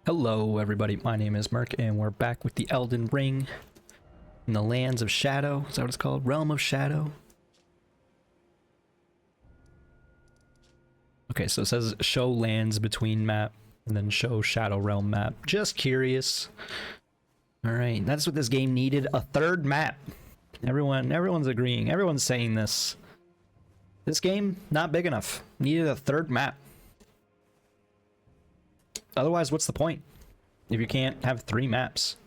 Hello everybody, my name is Merc and we're back with the Elden Ring in the Lands of Shadow. Is that what it's called? Realm of Shadow? Okay, so it says show lands between map and then show Shadow Realm map. Just curious. Alright, that's what this game needed, a third map. Everyone's agreeing, everyone's saying this. This game, not big enough. Needed a third map. Otherwise, what's the point if you can't have 3 maps?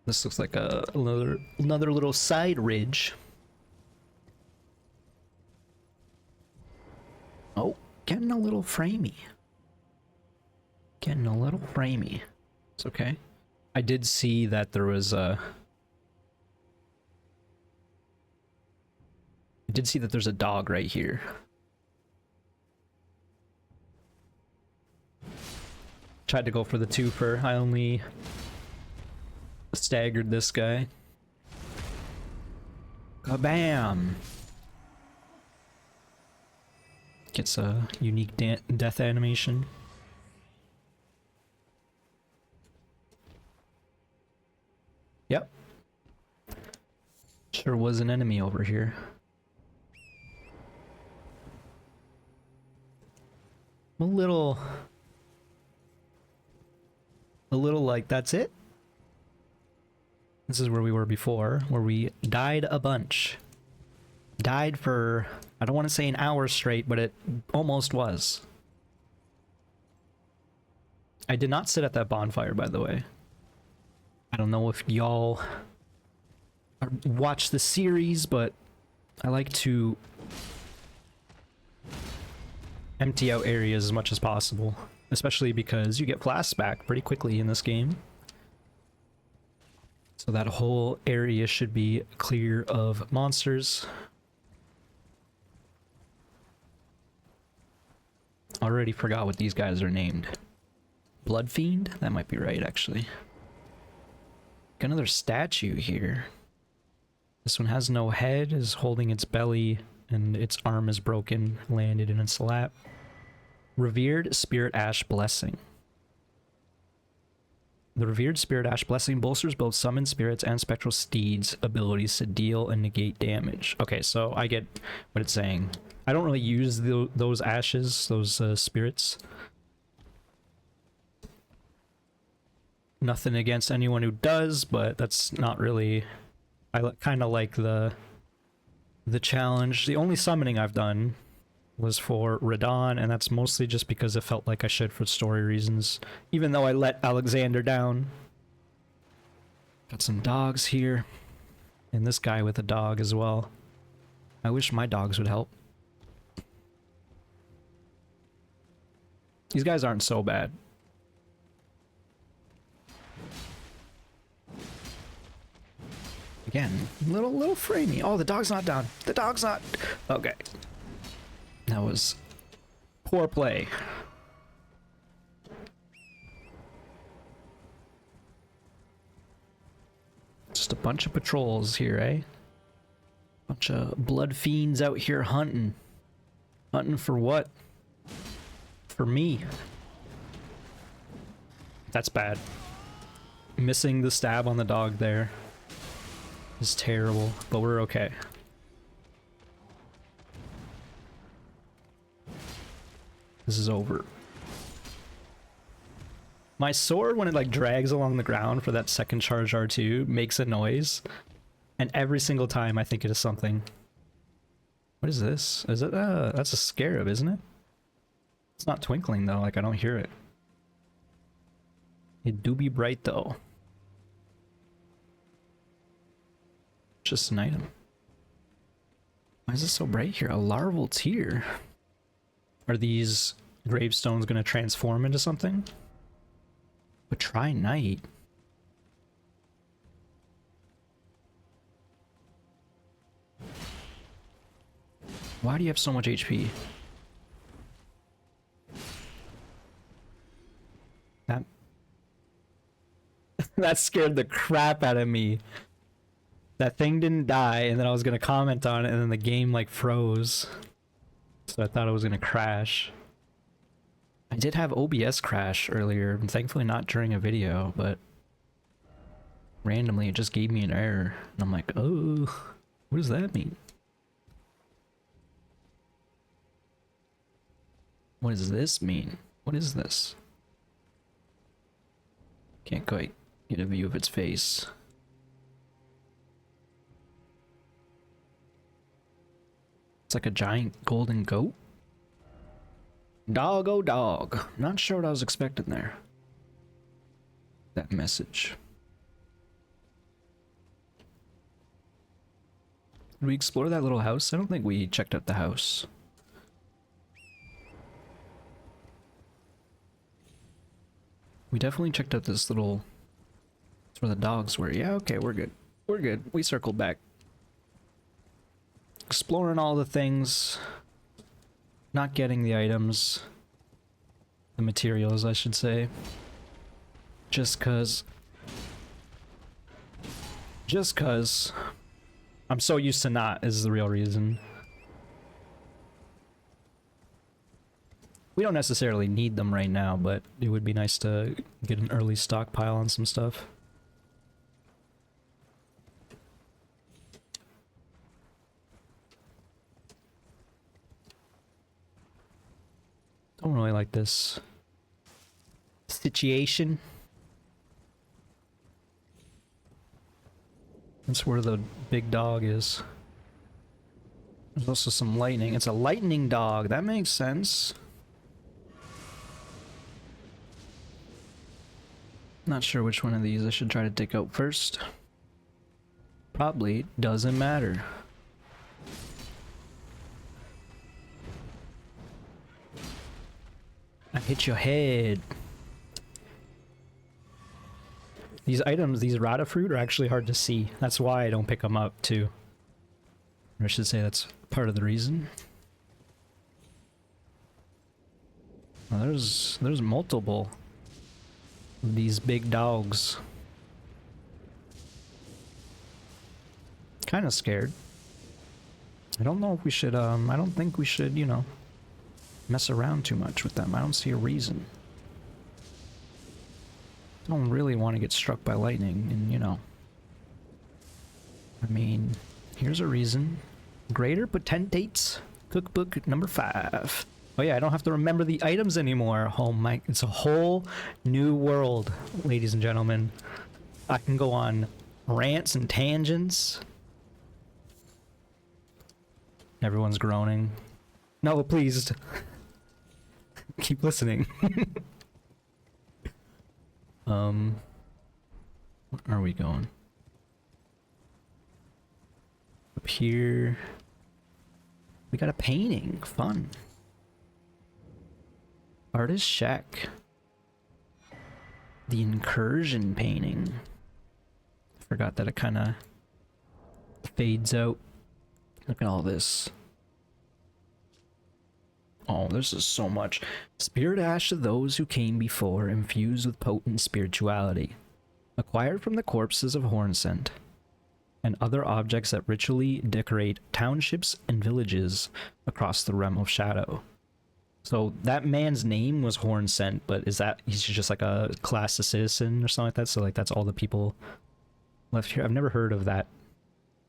This looks like another little side ridge. Oh, getting a little framey. Getting a little framey. It's okay. I did see that there was a... I did see that there's a dog right here. Tried to go for the twofer. I only staggered this guy. Kabam! Gets a unique death animation. Yep. Sure was an enemy over here. I'm a little like, that's it? This is where we were before, where we died a bunch. Died for, I don't want to say an hour straight, but it almost was. I did not sit at that bonfire, by the way. I don't know if y'all watch the series, but I like to empty out areas as much as possible. Especially because you get flasks back pretty quickly in this game. So that whole area should be clear of monsters. Already forgot what these guys are named. Blood Fiend? That might be right, actually. Got another statue here. This one has no head, is holding its belly, and its arm is broken, landed in its lap. Revered Spirit Ash Blessing. The Revered Spirit Ash Blessing bolsters both Summoned Spirits and Spectral Steeds' abilities to deal and negate damage. Okay, so I get what it's saying. I don't really use those ashes, those spirits. Nothing against anyone who does, but that's not really... I kind of like the challenge. The only summoning I've done was for Radon, and that's mostly just because it felt like I should for story reasons, even though I let Alexander down. Got some dogs here, and this guy with a dog as well. I wish my dogs would help. These guys aren't so bad. Again, little framey. Oh, the dog's not down. The dog's not... Okay. That was poor play. Just a bunch of patrols here, eh? Bunch of blood fiends out here hunting. Hunting for what? For me. That's bad. Missing the stab on the dog there is terrible, but we're okay. This is over. My sword, when it like drags along the ground for that second charge R2, makes a noise. And every single time I think it is something. What is this? Is it, that's a scarab, isn't it? It's not twinkling though, like I don't hear it. It do be bright though. Just an item. Why is it so bright here? A larval tear. Are these gravestones going to transform into something? But try night. Why do you have so much HP? That scared the crap out of me. That thing didn't die, and then I was going to comment on it, and then the game like froze. So I thought it was going to crash. I did have OBS crash earlier, thankfully not during a video, but randomly it just gave me an error. And I'm like, oh, what does that mean? What does this mean? What is this? Can't quite get a view of its face. It's like a giant golden goat. Dog, oh dog. Not sure what I was expecting there. That message. Did we explore that little house? I don't think we checked out the house. We definitely checked out this little... That's where the dogs were. Yeah, okay, we're good. We're good. We circled back. Exploring all the things. Not getting the items. The materials, I should say. Just cause I'm so used to not is the real reason. We don't necessarily need them right now, but it would be nice to get an early stockpile on some stuff. Don't really like this situation. That's where the big dog is. There's also some lightning. It's a lightning dog. That makes sense. Not sure which one of these I should try to take out first. Probably doesn't matter. I hit your head. These items, these rata fruit, are actually hard to see. That's why I don't pick them up, too. Or I should say that's part of the reason. Well, there's multiple of these big dogs. Kind of scared. I don't know if we should, I don't think we should, you know, mess around too much with them. I don't see a reason. Don't really want to get struck by lightning, and you know. I mean, here's a reason. Greater Potentates Cookbook number 5. Oh yeah, I don't have to remember the items anymore. Oh my, it's a whole new world, ladies and gentlemen. I can go on rants and tangents. Everyone's groaning. No, please. Keep listening. Where are we going? Up here. We got a painting. Fun. Artist Shack. The incursion painting. I forgot that it kind of fades out. Look at all this. Oh, this is so much. Spirit ash of those who came before, infused with potent spirituality. Acquired from the corpses of Hornsent. And other objects that ritually decorate townships and villages across the realm of shadow. So that man's name was Hornsent, but is that he's just like a class of citizen or something like that? So like that's all the people left here. I've never heard of that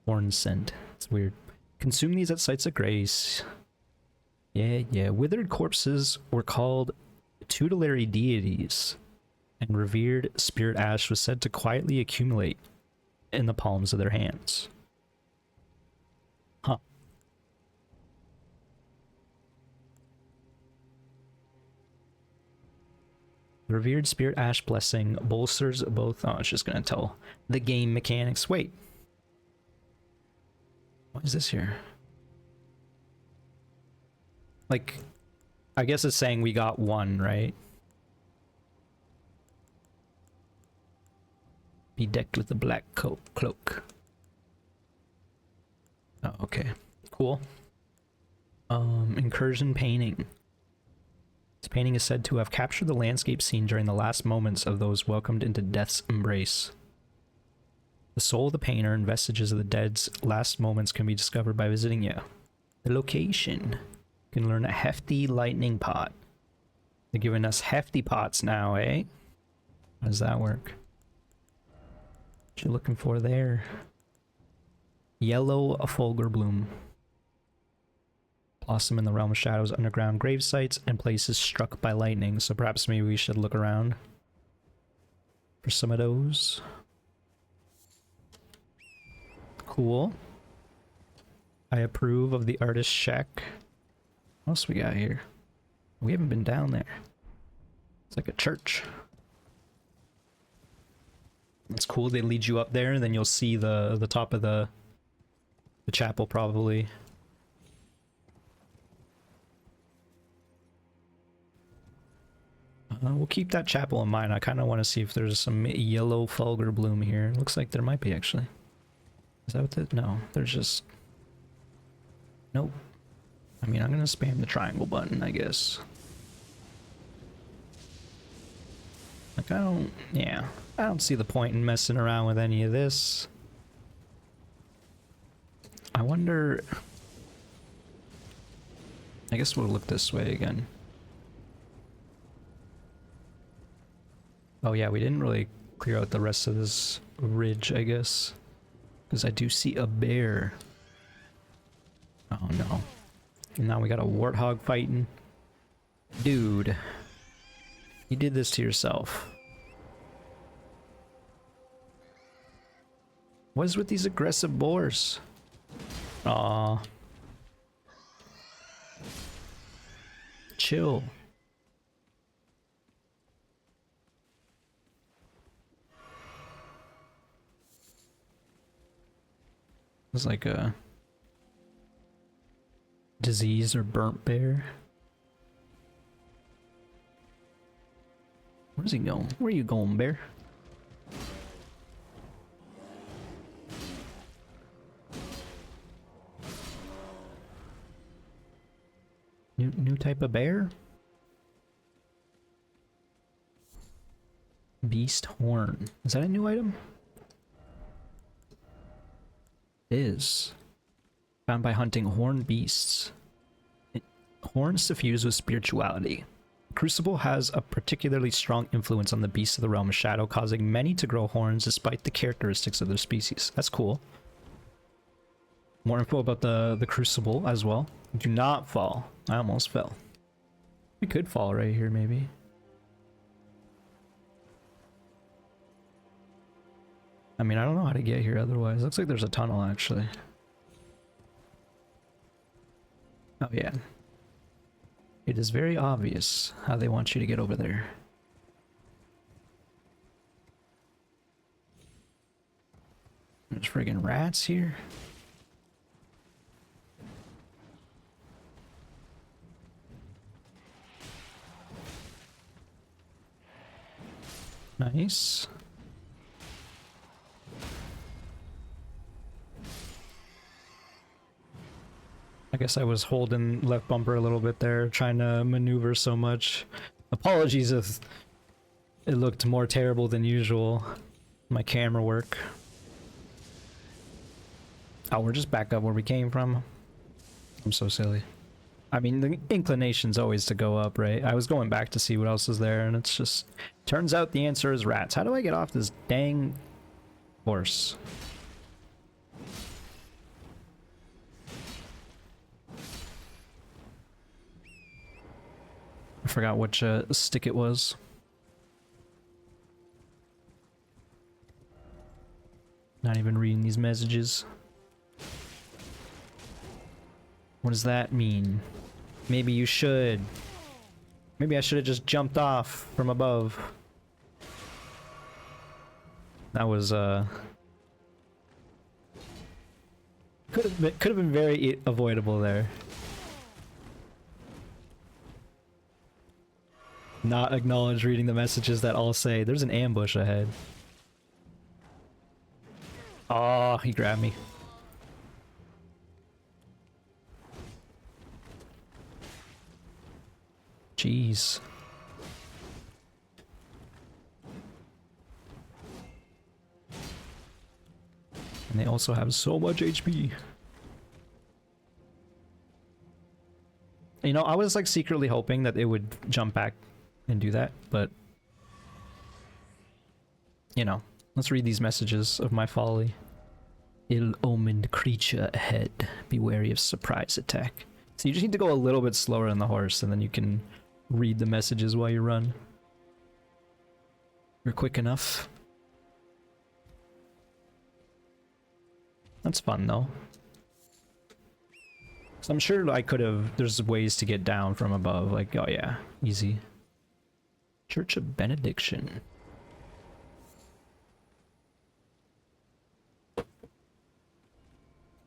Hornsent. It's weird. Consume these at sites of grace. Yeah. Withered corpses were called tutelary deities, and revered spirit ash was said to quietly accumulate in the palms of their hands. Huh. The revered spirit ash blessing bolsters both... Oh, it's just gonna tell the game mechanics. Wait. What is this here? Like, I guess it's saying we got one, right? Be decked with a black cloak. Oh, okay. Cool. Incursion painting. This painting is said to have captured the landscape scene during the last moments of those welcomed into death's embrace. The soul of the painter and vestiges of the dead's last moments can be discovered by visiting you. The location. You can learn a hefty lightning pot. They're giving us hefty pots now, eh? How does that work? What you looking for there? Yellow Fulgur Bloom. Blossom in the realm of shadows, underground grave sites, and places struck by lightning. So perhaps maybe we should look around for some of those. Cool. I approve of the artist shack. What else we got here? We haven't been down there. It's like a church. That's cool. They lead you up there, and then you'll see the top of the chapel probably. We'll keep that chapel in mind. I kind of want to see if there's some yellow Fulgur Bloom here. Looks like there might be, actually. Is that what the... No, there's just... Nope. I mean, I'm gonna spam the triangle button, I guess. Like, I don't... Yeah. I don't see the point in messing around with any of this. I wonder... I guess we'll look this way again. Oh yeah, we didn't really clear out the rest of this ridge, I guess. Because I do see a bear. Oh no. And now we got a warthog fighting. Dude. You did this to yourself. What is with these aggressive boars? Aw. Chill. It's like a disease or burnt bear. Where's he going? Where are you going, bear? New type of bear? Beast horn. Is that a new item? Is found by hunting horned beasts. Horns suffuse with spirituality. Crucible has a particularly strong influence on the beasts of the realm of shadow, causing many to grow horns despite the characteristics of their species. That's cool. More info about the crucible as well. Do not fall. I almost fell. We could fall right here, maybe. I mean, I don't know how to get here otherwise. Looks like there's a tunnel, actually. Oh, yeah. It is very obvious how they want you to get over there. There's friggin' rats here. Nice. I guess I was holding left bumper a little bit there, trying to maneuver so much. Apologies if it looked more terrible than usual. My camera work. Oh, we're just back up where we came from. I'm so silly. I mean, the inclination's always to go up, right? I was going back to see what else is there, and it's just... Turns out the answer is rats. How do I get off this dang horse? I forgot which stick it was. Not even reading these messages. What does that mean? Maybe you should. Maybe I should have just jumped off from above. That was could have been very avoidable there. Not acknowledge reading the messages that all say there's an ambush ahead. Oh, he grabbed me. Jeez. And they also have so much HP. You know, I was like secretly hoping that it would jump back and do that, but you know, let's read these messages of my folly. Ill-omened creature ahead. Be wary of surprise attack. So you just need to go a little bit slower on the horse, and then you can read the messages while you run. You're quick enough. That's fun though. So I'm sure I could have, there's ways to get down from above, like, oh yeah, easy. Church of Benediction.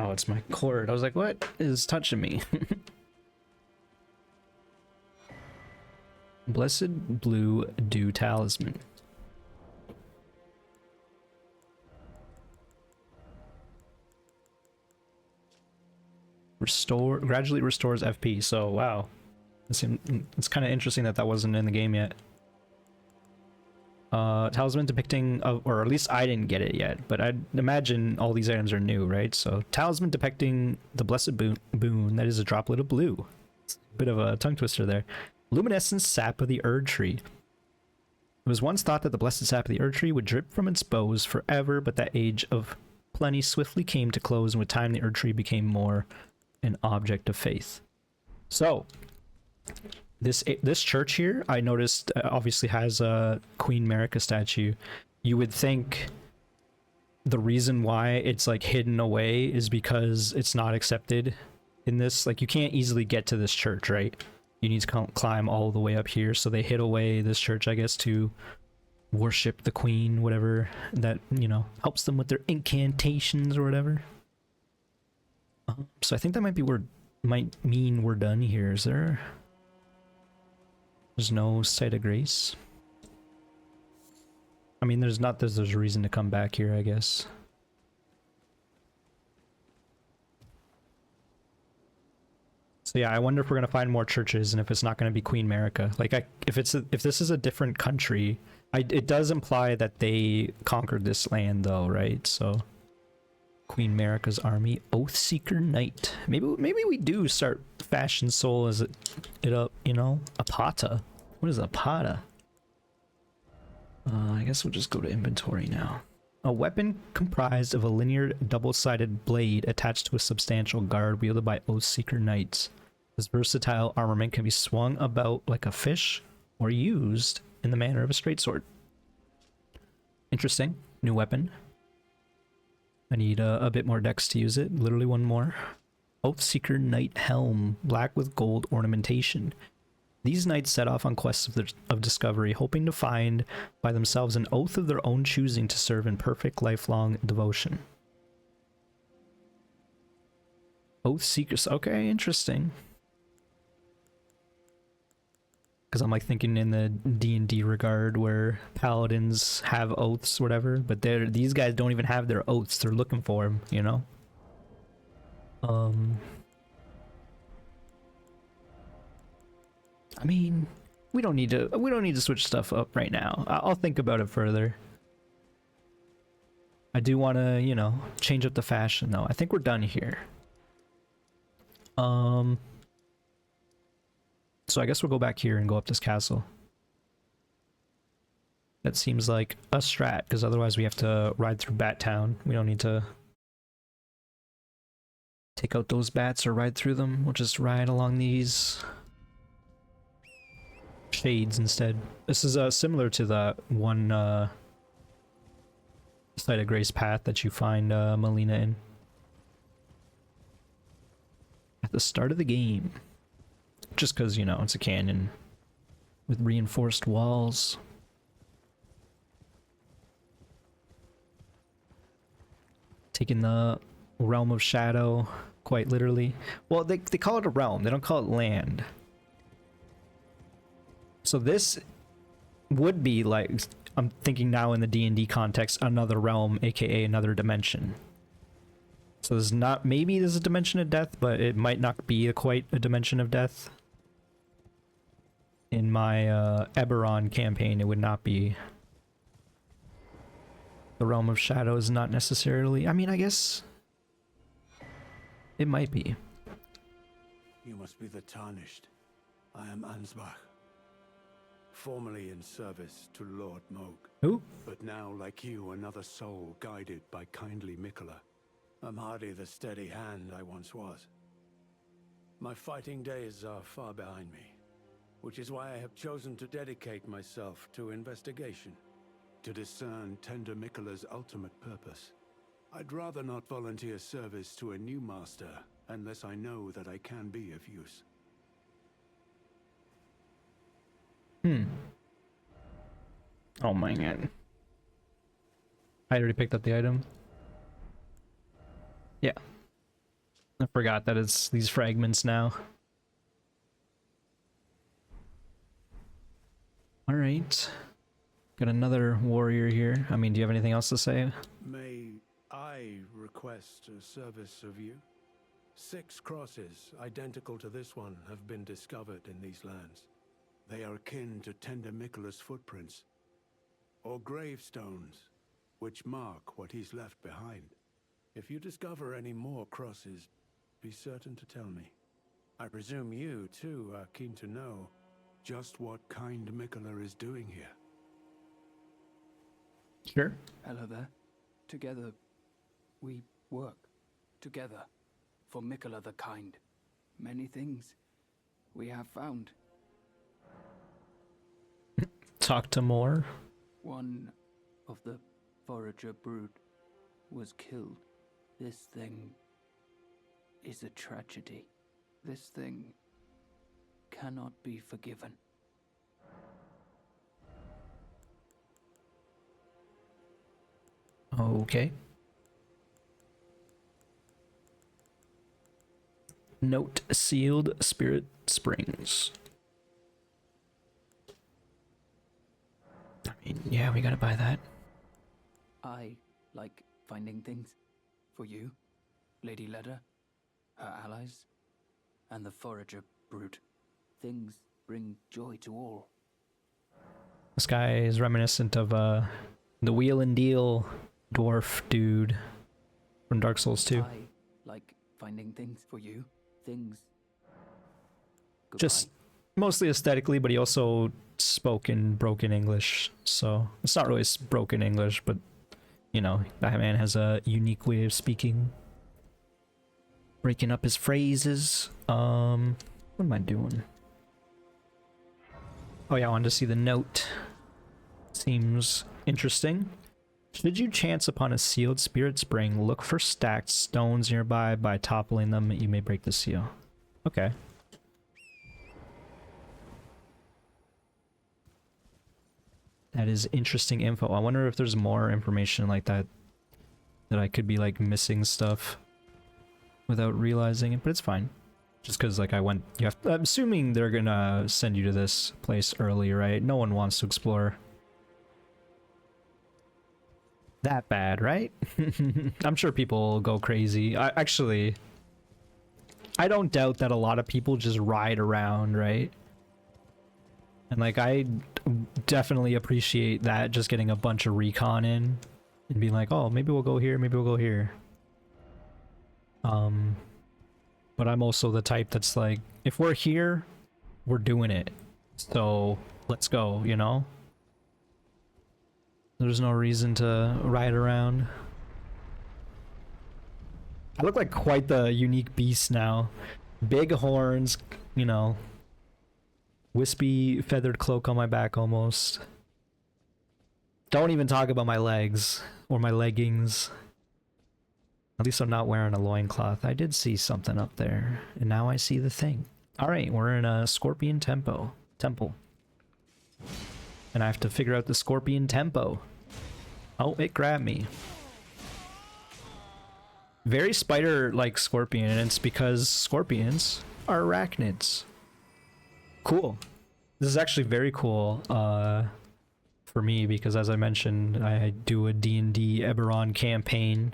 Oh, it's my cord. I was like, what is touching me? Blessed Blue Dew Talisman. Gradually restores FP. So wow, it's kind of interesting that that wasn't in the game yet. Talisman depicting, or at least I didn't get it yet, but I'd imagine all these items are new, right? So talisman depicting the blessed boon that is a droplet of blue. It's a bit of a tongue twister there. Luminescent sap of the Erdtree. It was once thought that the blessed sap of the Erdtree would drip from its boughs forever, but that age of plenty swiftly came to close, and with time the Erdtree became more an object of faith. So this church here, I noticed, obviously has a Queen Merc statue. You would think the reason why it's like hidden away is because it's not accepted in this. Like, you can't easily get to this church, right? You need to climb all the way up here, so they hid away this church, I guess, to worship the queen, whatever that, you know, helps them with their incantations or whatever. So I think that might mean we're done here. Is there? There's no site of grace. I mean, there's a reason to come back here, I guess. So yeah, I wonder if we're gonna find more churches, and if it's not gonna be Queen America. Like, if this is a different country, it does imply that they conquered this land, though, right? So Queen America's army, Oathseeker Knight. Maybe we do start Fashion Soul as it up, you know? Apata. What is Apata? I guess we'll just go to inventory now. A weapon comprised of a linear double-sided blade attached to a substantial guard wielded by Oathseeker Knights. This versatile armament can be swung about like a fish or used in the manner of a straight sword. Interesting. New weapon. I need a bit more dex to use it. Literally one more. Oathseeker Knight Helm, black with gold ornamentation. These knights set off on quests of discovery, hoping to find by themselves an oath of their own choosing to serve in perfect lifelong devotion. Oathseekers. Okay, interesting. Because I'm like thinking in the D&D regard where paladins have oaths, whatever, but these guys don't even have their oaths. They're looking for them, you know. I mean, we don't need to switch stuff up right now. I'll think about it further. I do want to, you know, change up the fashion though. I think we're done here. So I guess we'll go back here and go up this castle. That seems like a strat, because otherwise we have to ride through Bat Town. We don't need to take out those bats or ride through them. We'll just ride along these shades instead. This is similar to the one Site of Grace path that you find Melina in at the start of the game. Just because, you know, it's a canyon with reinforced walls. Taking the realm of shadow, quite literally. Well, they call it a realm. They don't call it land. So this would be like, I'm thinking now in the D&D context, another realm, aka another dimension. So there's not, maybe there's a dimension of death, but it might not be quite a dimension of death. In my Eberron campaign, it would not be. The realm of shadow is not necessarily, I mean, I guess it might be. You must be the Tarnished. I am Ansbach. formerly in service to Lord Moog, Who? but now, like you, another soul guided by kindly Mikola. I'm hardly the steady hand I once was. My fighting days are far behind me, which is why I have chosen to dedicate myself to investigation, to discern tender Mikola's ultimate purpose. I'd rather not volunteer service to a new master unless I know that I can be of use. Oh my god. I already picked up the item. Yeah. I forgot that it's these fragments now. Alright. Got another warrior here. I mean, do you have anything else to say? May I request a service of you? 6 crosses, identical to this one, have been discovered in these lands. They are akin to tender Mikola's footprints, or gravestones, which mark what he's left behind. If you discover any more crosses, be certain to tell me. I presume you, too, are keen to know just what kind Mikola is doing here. Sure. Hello there. Together, we work. Together. For Mikola the Kind. Many things we have found. Talk to more. One of the forager brood was killed. This thing is a tragedy. This thing cannot be forgiven. Okay. Note sealed spirit springs. I mean, yeah, we gotta buy that. I like finding things. For you, Lady Leda, her allies, and the forager brood. Things bring joy to all. This guy is reminiscent of the Wheel and Deal dwarf dude from Dark Souls 2. I like finding things for you. Things. Goodbye. Just mostly aesthetically, but he also spoke in broken English, so it's not really broken English, but you know, that man has a unique way of speaking, breaking up his phrases. What am I doing? Oh yeah, I wanted to see the note. Seems interesting. Should you chance upon a sealed spirit spring, look for stacked stones nearby. By toppling them, you may break the seal. Okay. That is interesting info. I wonder if there's more information like that that I could be like missing stuff without realizing it, but it's fine. Just because like I'm assuming they're gonna send you to this place early, right? No one wants to explore that bad, right? I'm sure people go crazy. I don't doubt that a lot of people just ride around, right? And like I definitely appreciate that, just getting a bunch of recon in and being like, oh, maybe we'll go here, maybe we'll go here. But I'm also the type that's like, if we're here, we're doing it. So let's go, you know? There's no reason to ride around. I look like quite the unique beast now. Big horns, you know. Wispy feathered cloak on my back almost. Don't even talk about my legs or my leggings. At least I'm not wearing a loincloth. I did see something up there, and now I see the thing. Alright, we're in a scorpion temple. And I have to figure out the scorpion tempo. Oh, it grabbed me. Very spider-like scorpion, and it's because scorpions are arachnids. Cool. This is actually very cool for me because, as I mentioned, I do a D&D Eberron campaign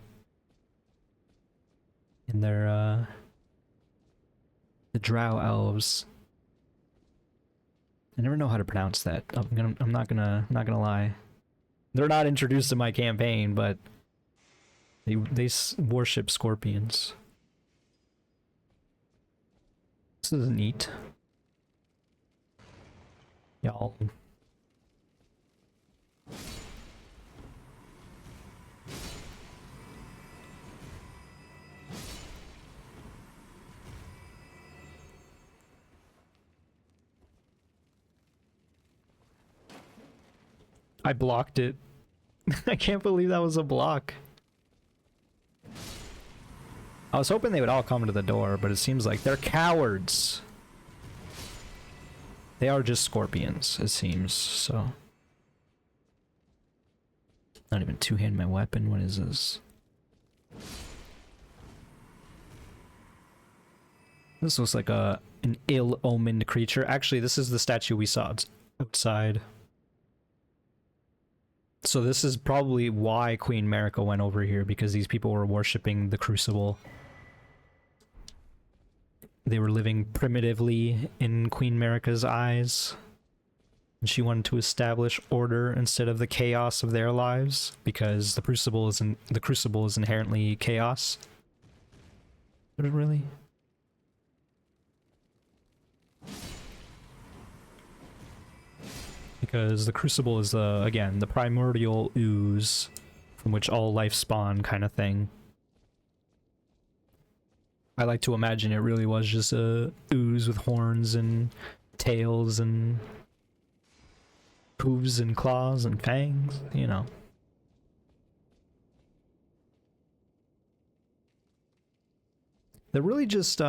in their the Drow elves. I never know how to pronounce that. I'm not gonna lie. They're not introduced in my campaign, but they worship scorpions. This is neat. Y'all I blocked it. I can't believe that was a block. I was hoping they would all come to the door, but it seems like they're cowards. They are just scorpions, it seems, so. Not even two-hand my weapon, what is this? This looks like an ill-omened creature. Actually, this is the statue we saw outside. So this is probably why Queen Merc went over here, because these people were worshipping the Crucible. They were living primitively in Queen Merc's eyes. And she wanted to establish order instead of the chaos of their lives, because the Crucible is inherently chaos. But really? Because the Crucible is again, the primordial ooze from which all life spawn kind of thing. I like to imagine it really was just a ooze with horns and tails and hooves and claws and fangs, you know. They're really just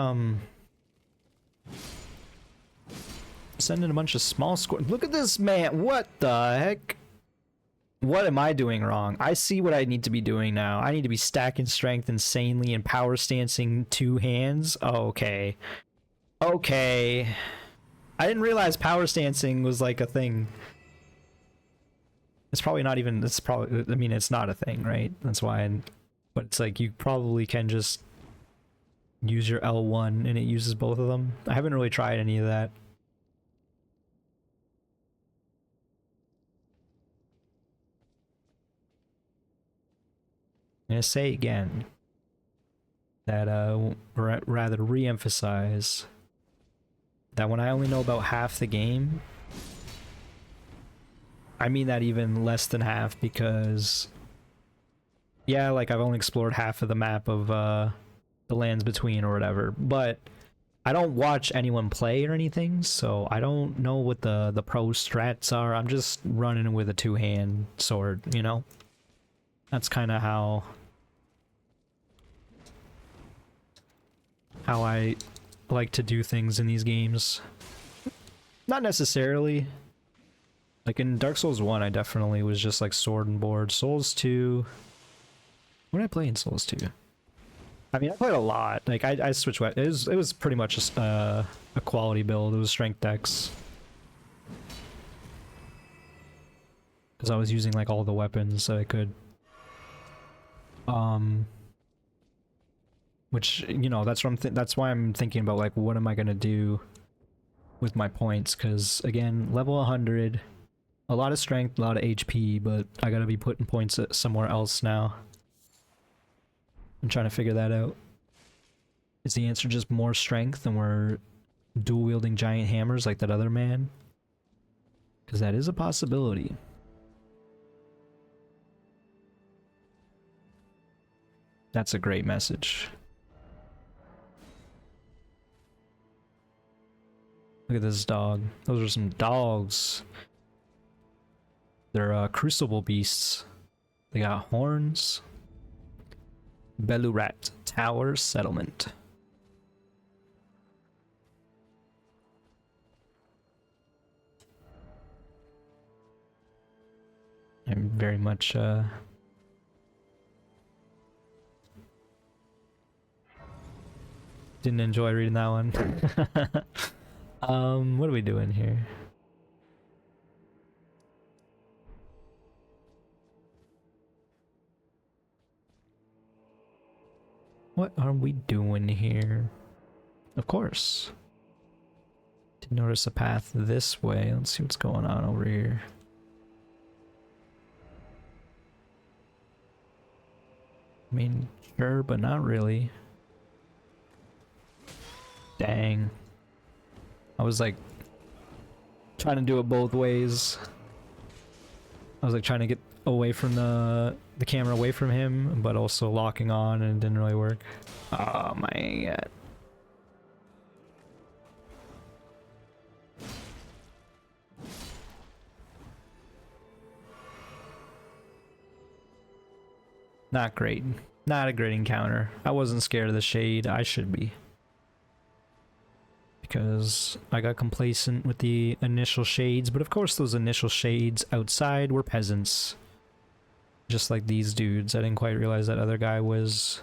sending a bunch of small squad. Look at this man. What the heck? What am I doing wrong? I see what I need to be doing now. I need to be stacking strength insanely and power stancing two hands. Oh, okay. Okay. I didn't realize power stancing was like a thing. It's probably not even, it's probably, I mean, it's not a thing, right? That's why, but it's like you probably can just use your L1 and it uses both of them. I haven't really tried any of that. I'm gonna say again that rather re-emphasize that when I only know about half the game, I mean that even less than half, because yeah, like I've only explored half of the map of the lands between or whatever, but I don't watch anyone play or anything, so I don't know what the pro strats are. I'm just running with a two-hand sword, you know? That's kind of how I like to do things in these games. Not necessarily. Like in Dark Souls 1, I definitely was just like sword and board. Souls 2... What did I play in Souls 2? I mean, I played a lot. Like, I switched... It was pretty much just a quality build. It was strength decks. Because I was using like all the weapons that I could. Which, you know, that's what that's why I'm thinking about, like, what am I gonna do with my points? Because again, level 100, a lot of strength, a lot of HP, but I gotta be putting points somewhere else now. I'm trying to figure that out. Is the answer just more strength and we're dual wielding giant hammers like that other man? Because that is a possibility. That's a great message. Look at this dog. Those are some dogs. They're crucible beasts. They got horns. Belurat Tower Settlement. I'm very much didn't enjoy reading that one. What are we doing here? What are we doing here? Of course. Didn't notice a path this way. Let's see what's going on over here. I mean, sure, but not really. Dang. I was like trying to do it both ways. I was like trying to get away from the camera away from him, but also locking on, and it didn't really work. Oh my god. Not great. Not a great encounter. I wasn't scared of the shade. I should be. Because I got complacent with the initial shades, but of course those initial shades outside were peasants. Just like these dudes. I didn't quite realize that other guy was...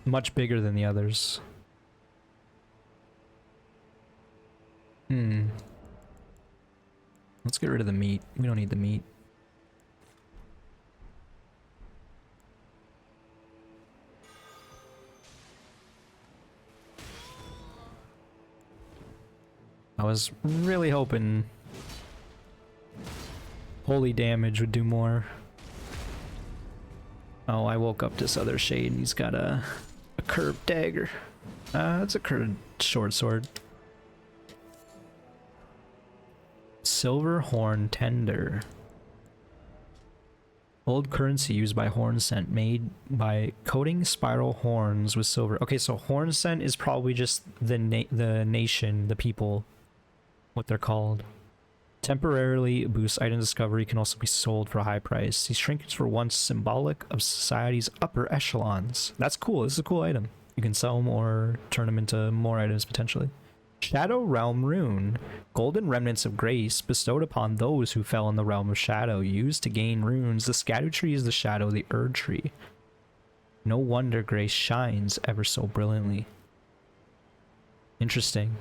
much bigger than the others. Let's get rid of the meat. We don't need the meat. I was really hoping holy damage would do more. Oh, I woke up this other shade and he's got a curved dagger. It's a curved short sword. Silver horn tender. Old currency used by horn scent, made by coating spiral horns with silver. Okay, so horn scent is probably just the nation, the people, what they're called. Temporarily boosts item discovery, can also be sold for a high price. These trinkets were once symbolic of society's upper echelons. That's cool. This is a cool item. You can sell them or turn them into more items potentially. Shadow Realm Rune. Golden remnants of grace bestowed upon those who fell in the realm of shadow. Used to gain runes. The Scatter Tree is the shadow of the Erdtree. No wonder grace shines ever so brilliantly. Interesting.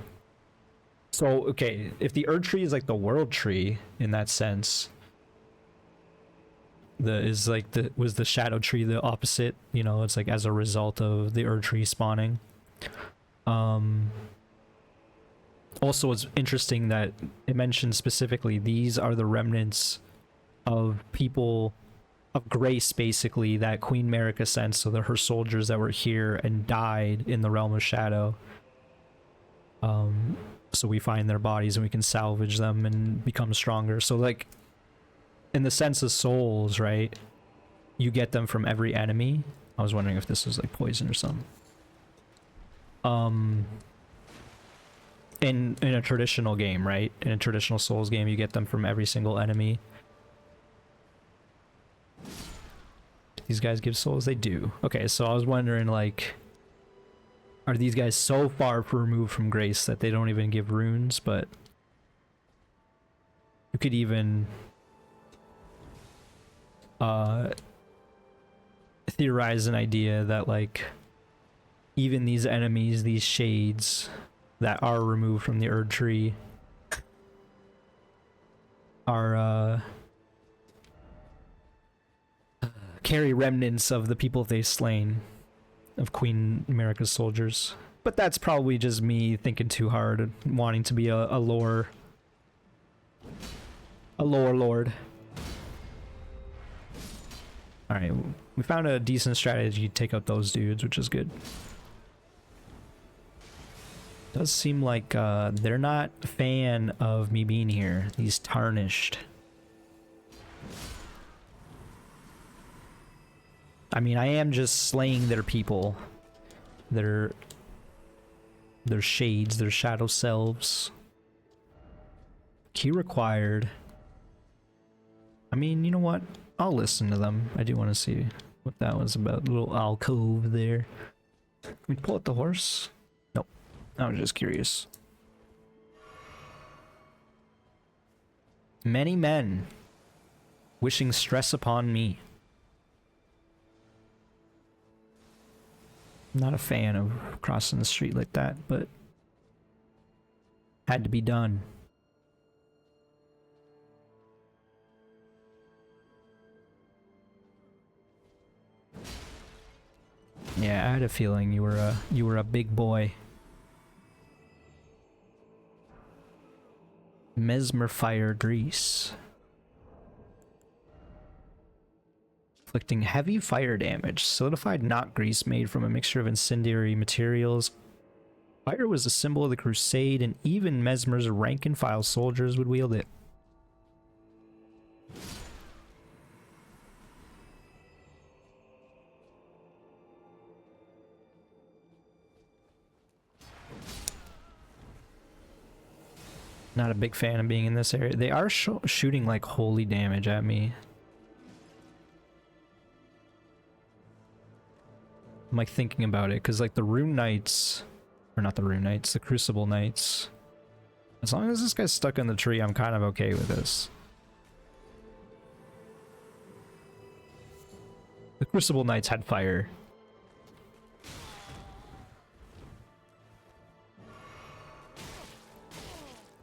So, okay, if the Erdtree is like the world tree in that sense, was the Shadow Tree the opposite? You know, it's like as a result of the Erdtree spawning. Also, it's interesting that it mentions specifically these are the remnants of people of grace, basically, that Queen Marika sent. So they're her soldiers that were here and died in the realm of shadow. So we find their bodies and we can salvage them and become stronger. So like, in the sense of souls, right? You get them from every enemy. I was wondering if this was like poison or something. In a traditional game, right? In a traditional Souls game, you get them from every single enemy. Do these guys give souls? They do. Okay, so I was wondering, like, are these guys so far removed from grace that they don't even give runes? But you could even theorize an idea that, like, even these enemies, these shades that are removed from the Erdtree are carry remnants of the people they've slain, of Queen Marika's soldiers. But that's probably just me thinking too hard and wanting to be a lore lord. Alright, we found a decent strategy to take out those dudes, which is good. Does seem like they're not a fan of me being here. These tarnished. I mean, I am just slaying their people. Their shades, their shadow selves. Key required. I mean, you know what? I'll listen to them. I do want to see what that was about. A little alcove there. Can we pull out the horse? Nope. I was just curious. Many men wishing stress upon me. Not a fan of crossing the street like that, but had to be done. Yeah, I had a feeling you were a big boy. Mesmer fire grease. Inflicting heavy fire damage. Solidified knot grease made from a mixture of incendiary materials. Fire was a symbol of the crusade, and even Mesmer's rank and file soldiers would wield it. Not a big fan of being in this area. They are shooting like holy damage at me. I'm like thinking about it because like the Rune Knights, or not the Rune Knights, the Crucible Knights. As long as this guy's stuck in the tree, I'm kind of okay with this. The Crucible Knights had fire.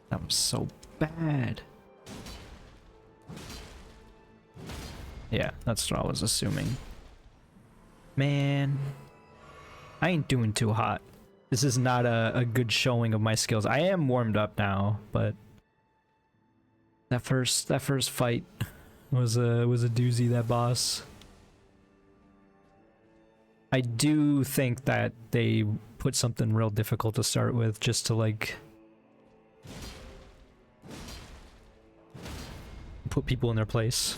That was so bad. Yeah, that's what I was assuming. Man, I ain't doing too hot. This is not a good showing of my skills. I am warmed up now, but that first fight was a doozy. That boss. I do think that they put something real difficult to start with, just to like put people in their place.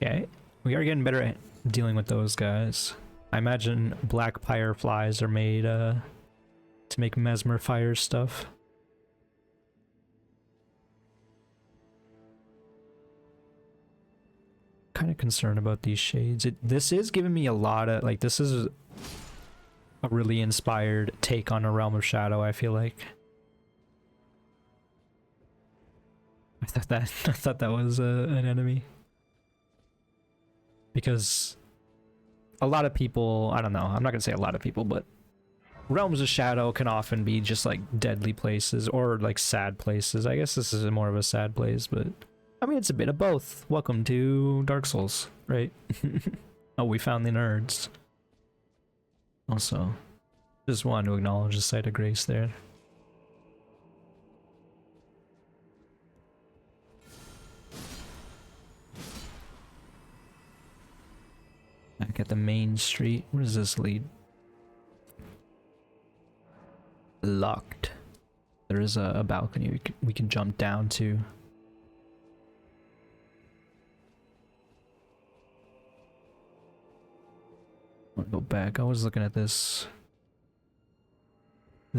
Okay, we are getting better at dealing with those guys. I imagine black pyre flies are made to make mesmer fire stuff. Kind of concerned about these shades. This is giving me a lot of like, this is a really inspired take on a Realm of Shadow, I feel like. I thought that was an enemy. Because a lot of people, I don't know, I'm not gonna say a lot of people, but Realms of Shadow can often be just like deadly places or like sad places. I guess this is more of a sad place, but I mean, it's a bit of both. Welcome to Dark Souls, right? Oh, we found the nerds. Also, just wanted to acknowledge the site of grace there. Back at the main street. Where does this lead? Locked. There is a balcony we can jump down to. I'll go back. I was looking at this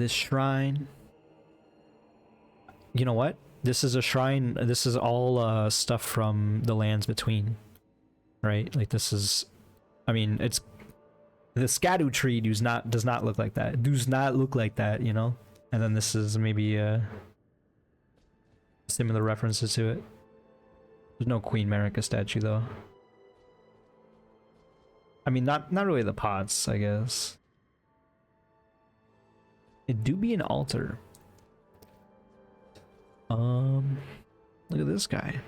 shrine. You know what? This is a shrine. This is all stuff from the lands between, right? Like this is, I mean, it's the Erdtree does not look like that. Does not look like that, you know. And then this is maybe similar references to it. There's no Queen Marika statue though. I mean, not really the pots, I guess. It do be an altar. Look at this guy.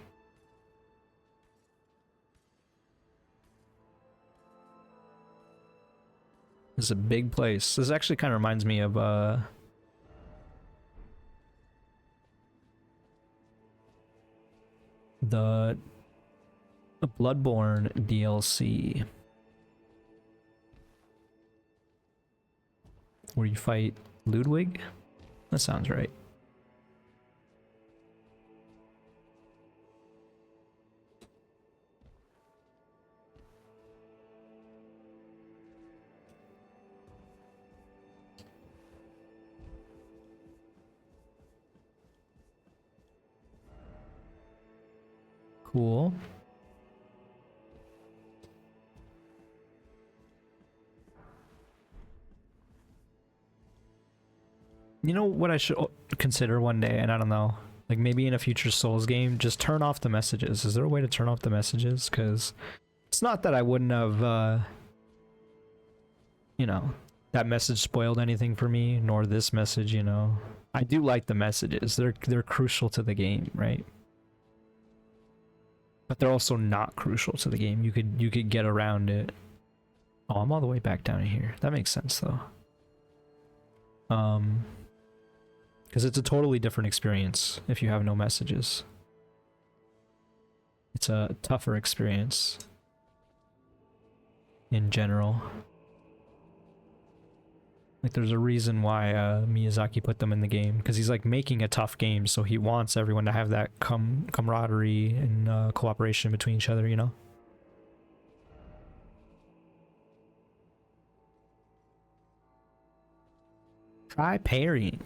This is a big place. This actually kind of reminds me of the Bloodborne DLC, where you fight Ludwig. That sounds right. Cool. You know what I should consider one day, and I don't know, like maybe in a future Souls game, just turn off the messages. Is there a way to turn off the messages? Because it's not that I wouldn't have, you know, that message spoiled anything for me, nor this message, you know. I do like the messages. They're crucial to the game, right? But they're also not crucial to the game. You could get around it. Oh, I'm all the way back down here. That makes sense though. Because it's a totally different experience if you have no messages. It's a tougher experience in general. Like, there's a reason why Miyazaki put them in the game, because he's like making a tough game, so he wants everyone to have that camaraderie and cooperation between each other, you know? Try parrying.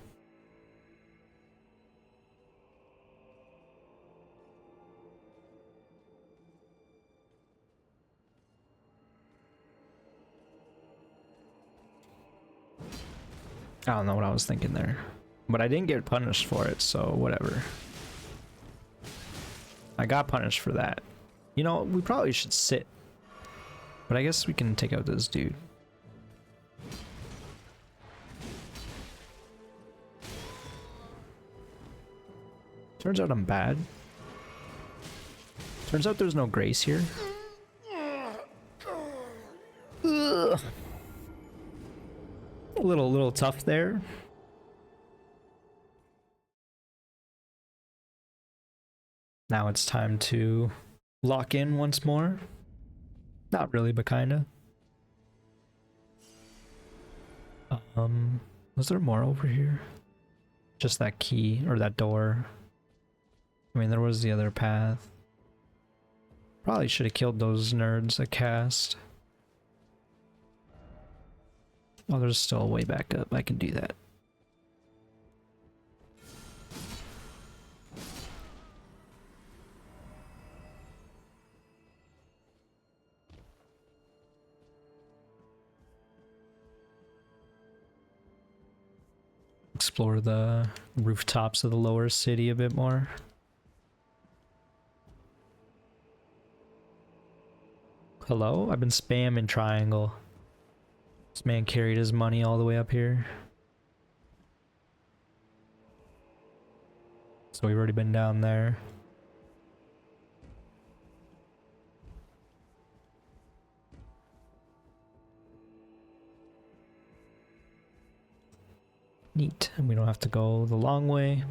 I don't know what I was thinking there. But I didn't get punished for it, so whatever. I got punished for that. You know, we probably should sit. But I guess we can take out this dude. Turns out I'm bad. Turns out there's no grace here. Ugh. A little tough there. Now it's time to lock in once more. Not really, but kinda. Was there more over here? Just that key or that door. I mean, there was the other path. Probably should have killed those nerds that cast. Oh, there's still a way back up. I can do that. Explore the rooftops of the lower city a bit more. Hello? I've been spamming triangle. This man carried his money all the way up here. So we've already been down there. Neat. And we don't have to go the long way.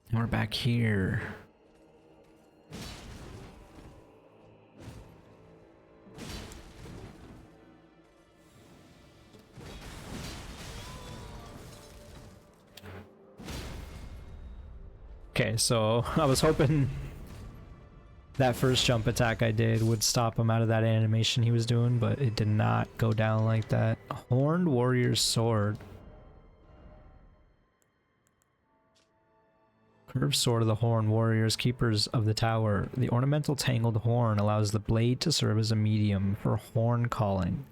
And we're back here. Okay, so I was hoping that first jump attack I did would stop him out of that animation he was doing, but it did not go down like that. Horned Warrior's Sword. Curved Sword of the Horned Warriors, Keepers of the Tower. The ornamental tangled horn allows the blade to serve as a medium for horn calling.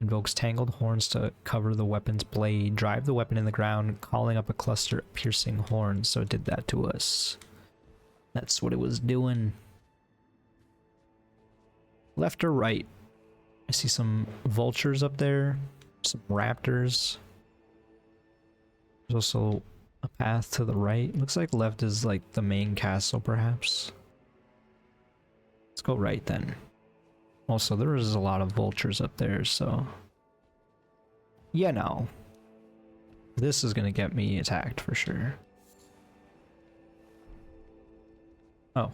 Invokes tangled horns to cover the weapon's blade. Drive the weapon in the ground, calling up a cluster of piercing horns. So it did that to us. That's what it was doing. Left or right? I see some vultures up there. Some raptors. There's also a path to the right. Looks like left is like the main castle, perhaps. Let's go right then. Also, there is a lot of vultures up there, so... Yeah, no. This is gonna get me attacked for sure. Oh.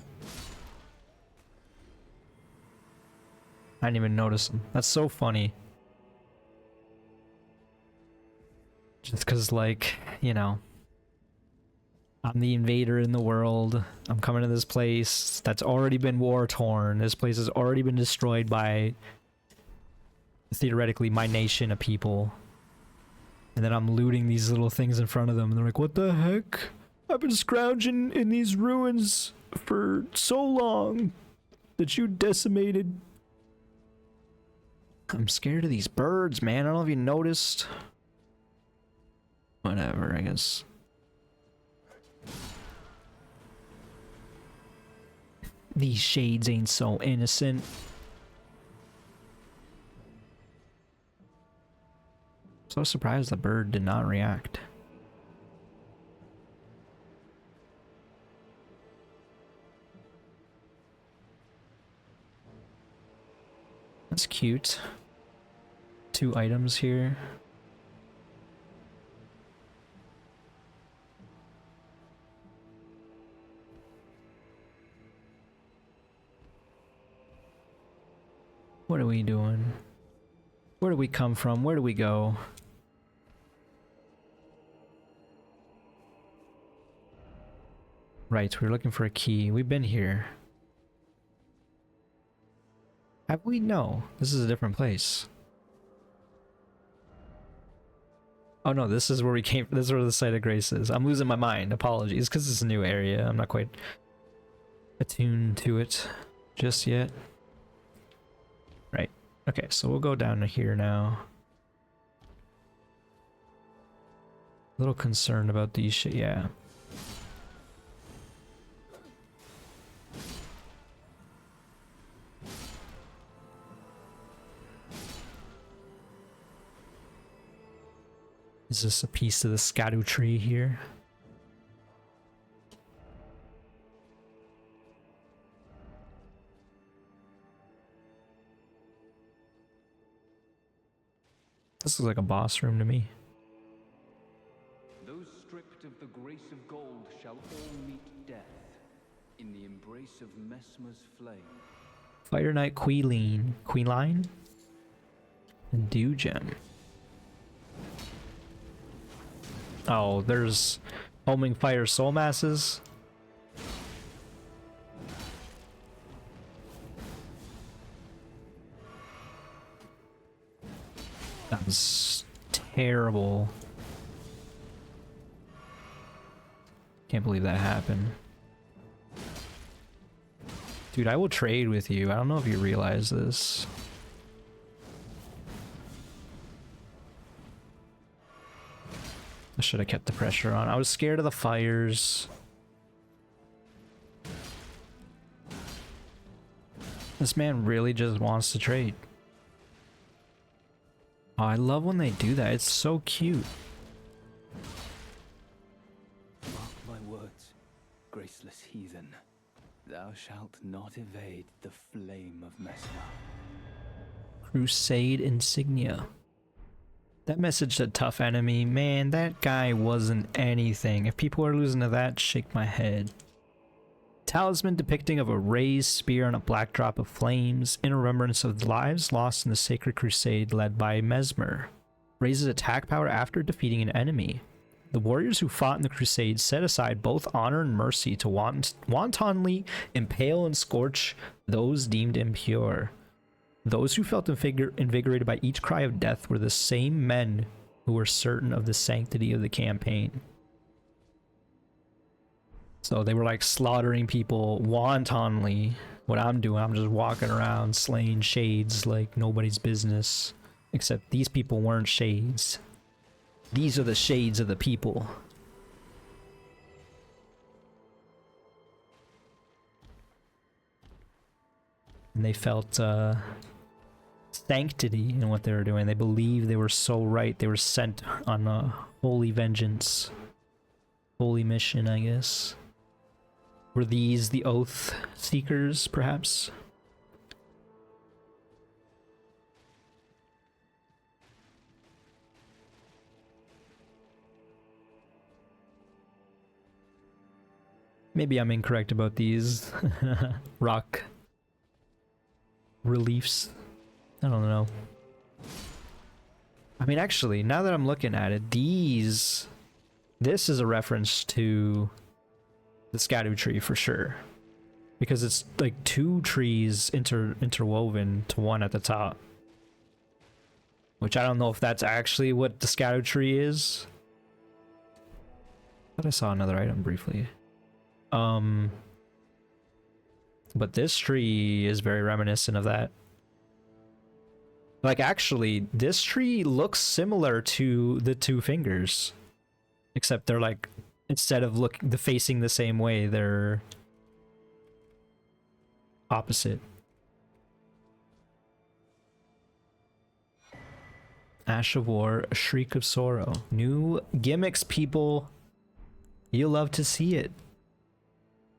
I didn't even notice them. That's so funny. Just cause, like, you know... I'm the invader in the world. I'm coming to this place that's already been war-torn. This place has already been destroyed by, theoretically, my nation of people. And then I'm looting these little things in front of them. And they're like, what the heck? I've been scrounging in these ruins for so long that you decimated. I'm scared of these birds, man. I don't know if you noticed. Whatever, I guess. These shades ain't so innocent. So surprised the bird did not react. That's cute. 2 items here. What are we doing? Where do we come from? Where do we go? Right, we're looking for a key. We've been here. Have we? No. This is a different place. Oh no, this is where we came. This is where the site of grace is. I'm losing my mind. Apologies, because it's a new area. I'm not quite attuned to it just yet. Right. Okay, so we'll go down to here now. A little concerned about these shit. Yeah. Is this a piece of the Erdtree here? This looks like a boss room to me. Those stripped of the grace of gold shall all meet death in the embrace of Mesmer's flame. Fire Knight Queen Line? And Dew Gem. Oh, there's Homing Fire Soul Masses. That was terrible. Can't believe that happened. Dude, I will trade with you. I don't know if you realize this. I should have kept the pressure on. I was scared of the fires. This man really just wants to trade. Oh, I love when they do that. It's so cute. Mark my words, graceless heathen. Thou shalt not evade the flame of Mesmer. Crusade insignia. That message said tough enemy. Man, that guy wasn't anything. If people are losing to that, shake my head. Talisman depicting of a raised spear on a black drop of flames in remembrance of the lives lost in the sacred crusade led by Mesmer. Raises attack power after defeating an enemy. The warriors who fought in the crusade set aside both honor and mercy to wantonly impale and scorch those deemed impure. Those who felt invigorated by each cry of death were the same men who were certain of the sanctity of the campaign. So they were like slaughtering people wantonly. What I'm doing, I'm just walking around slaying shades like nobody's business. Except these people weren't shades. These are the shades of the people. And they felt sanctity in what they were doing. They believed they were so right. They were sent on a holy vengeance. Holy mission, I guess. Were these the oath seekers, perhaps? Maybe I'm incorrect about these rock reliefs. I don't know. I mean, actually, now that I'm looking at it, this is a reference to the Erdtree for sure. Because it's like two trees interwoven to one at the top. Which I don't know if that's actually what the Erdtree is. I thought I saw another item briefly. But this tree is very reminiscent of that. Like, actually, this tree looks similar to the two fingers. Except they're like, instead of facing the same way, they're opposite. Ash of War, a Shriek of Sorrow. New gimmicks, people. You'll love to see it.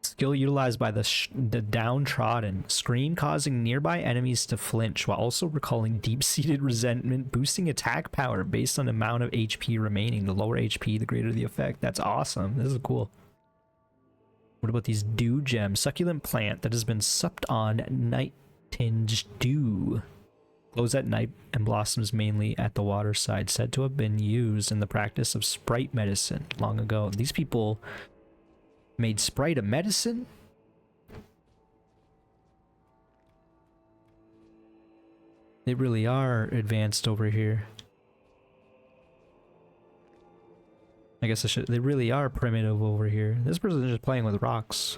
Skill utilized by the downtrodden. Scream causing nearby enemies to flinch while also recalling deep-seated resentment, boosting attack power based on the amount of HP remaining. The lower HP, the greater the effect. That's awesome. This is cool. What about these dew gems? Succulent plant that has been supped on night-tinged dew. Glows at night and blossoms mainly at the waterside, said to have been used in the practice of sprite medicine long ago. These people made sprite a medicine? They really are advanced over here. I guess I should. They really are primitive over here. This person is just playing with rocks.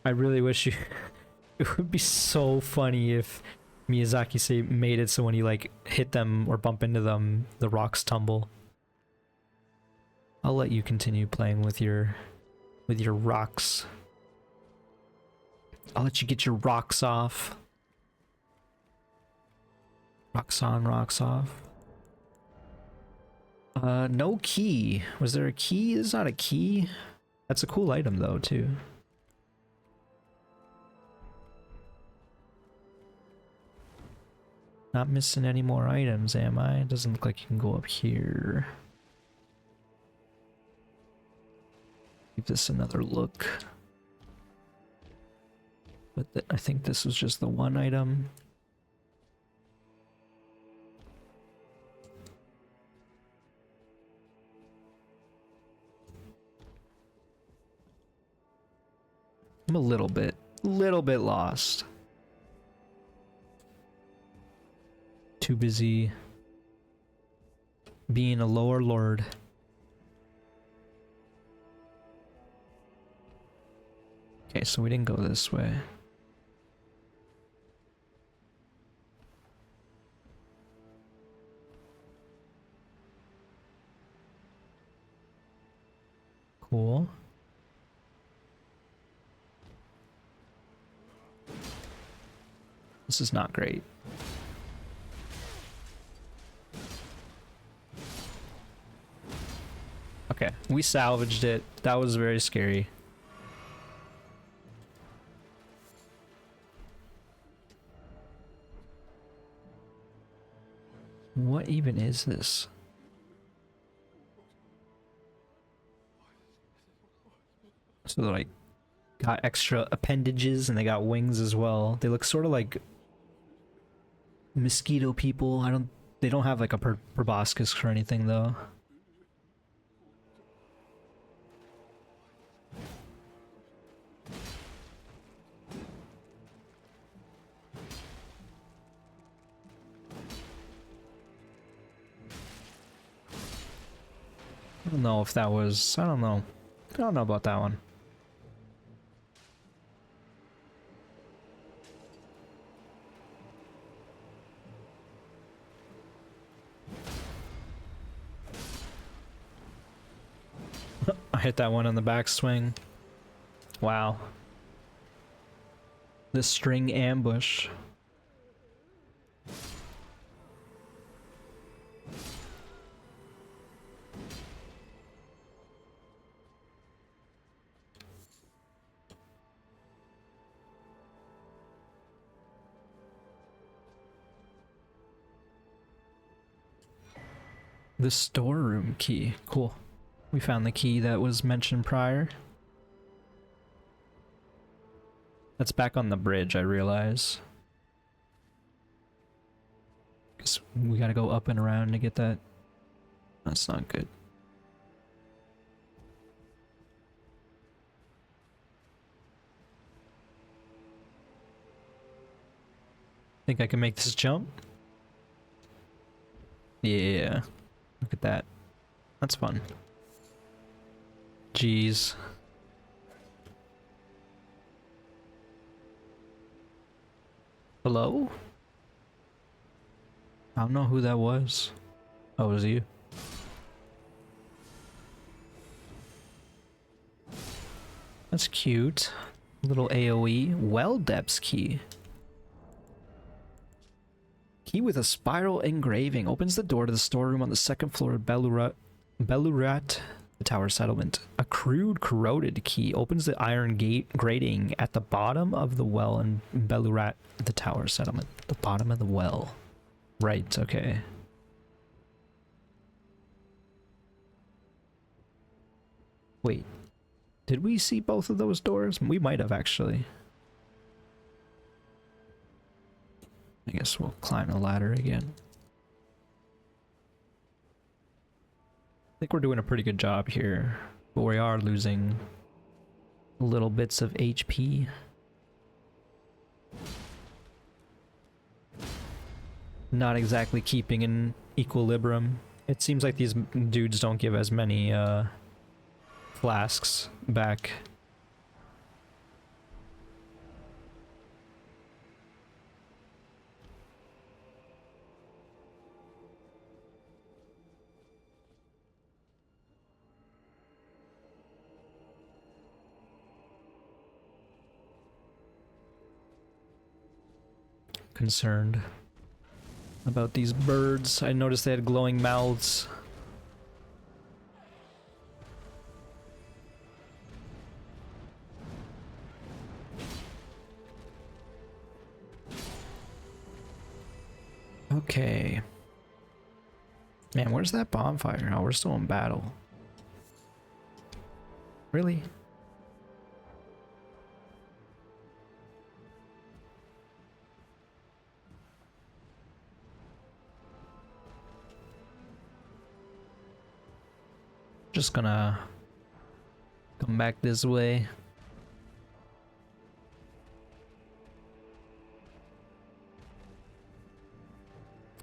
I really wish you. It would be so funny if Miyazaki made it so when you like hit them or bump into them, the rocks tumble. I'll let you continue playing with your rocks. I'll let you get your rocks off. Rocks on, rocks off. No key. Was there a key? There's not a key. That's a cool item though, too. Not missing any more items, am I? It doesn't look like you can go up here. Give this another look. But I think this was just the one item. I'm a little bit lost. Too busy being a lower lord. Okay, so we didn't go this way. Cool. This is not great. Okay, we salvaged it. That was very scary. What even is this? So they're like got extra appendages and they got wings as well. They look sort of like mosquito people. They don't have like a proboscis or anything though. I don't know if that was, I don't know about that one. I hit that one on the backswing. Wow. The string ambush. The storeroom key. Cool. We found the key that was mentioned prior. That's back on the bridge, I realize. Guess we gotta go up and around to get that. That's not good. Think I can make this jump? Yeah. Look at that. That's fun. Jeez. Hello? I don't know who that was. Oh, it was you. That's cute. Little AoE. Well depths key. Key with a spiral engraving opens the door to the storeroom on the second floor of Belurat, the tower settlement. A crude, corroded key opens the iron gate grating at the bottom of the well in Belurat, the tower settlement. The bottom of the well. Right, okay. Wait, did we see both of those doors? We might have actually. I guess we'll climb the ladder again. I think we're doing a pretty good job here, but we are losing little bits of HP. Not exactly keeping in equilibrium. It seems like these dudes don't give as many flasks back. Concerned about these birds. I noticed they had glowing mouths. Okay. Man, where's that bonfire? Oh, we're still in battle. Really? Just gonna come back this way.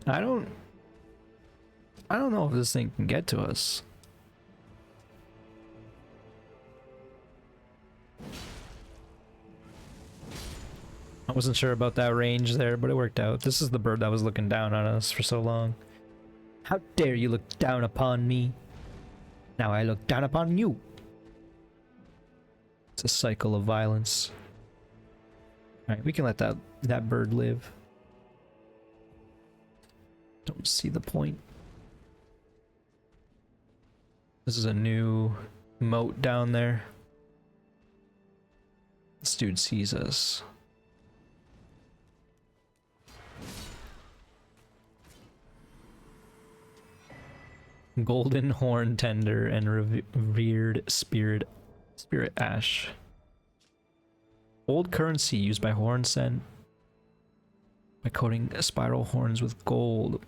I don't know if this thing can get to us. I wasn't sure about that range there, but it worked out. This is the bird that was looking down on us for so long. How dare you look down upon me? Now I look down upon you. It's a cycle of violence. Alright, we can let that bird live. Don't see the point. This is a new moat down there. This dude sees us. Golden horn tender and revered spirit ash. Old currency used by horn scent. By coating spiral horns with gold,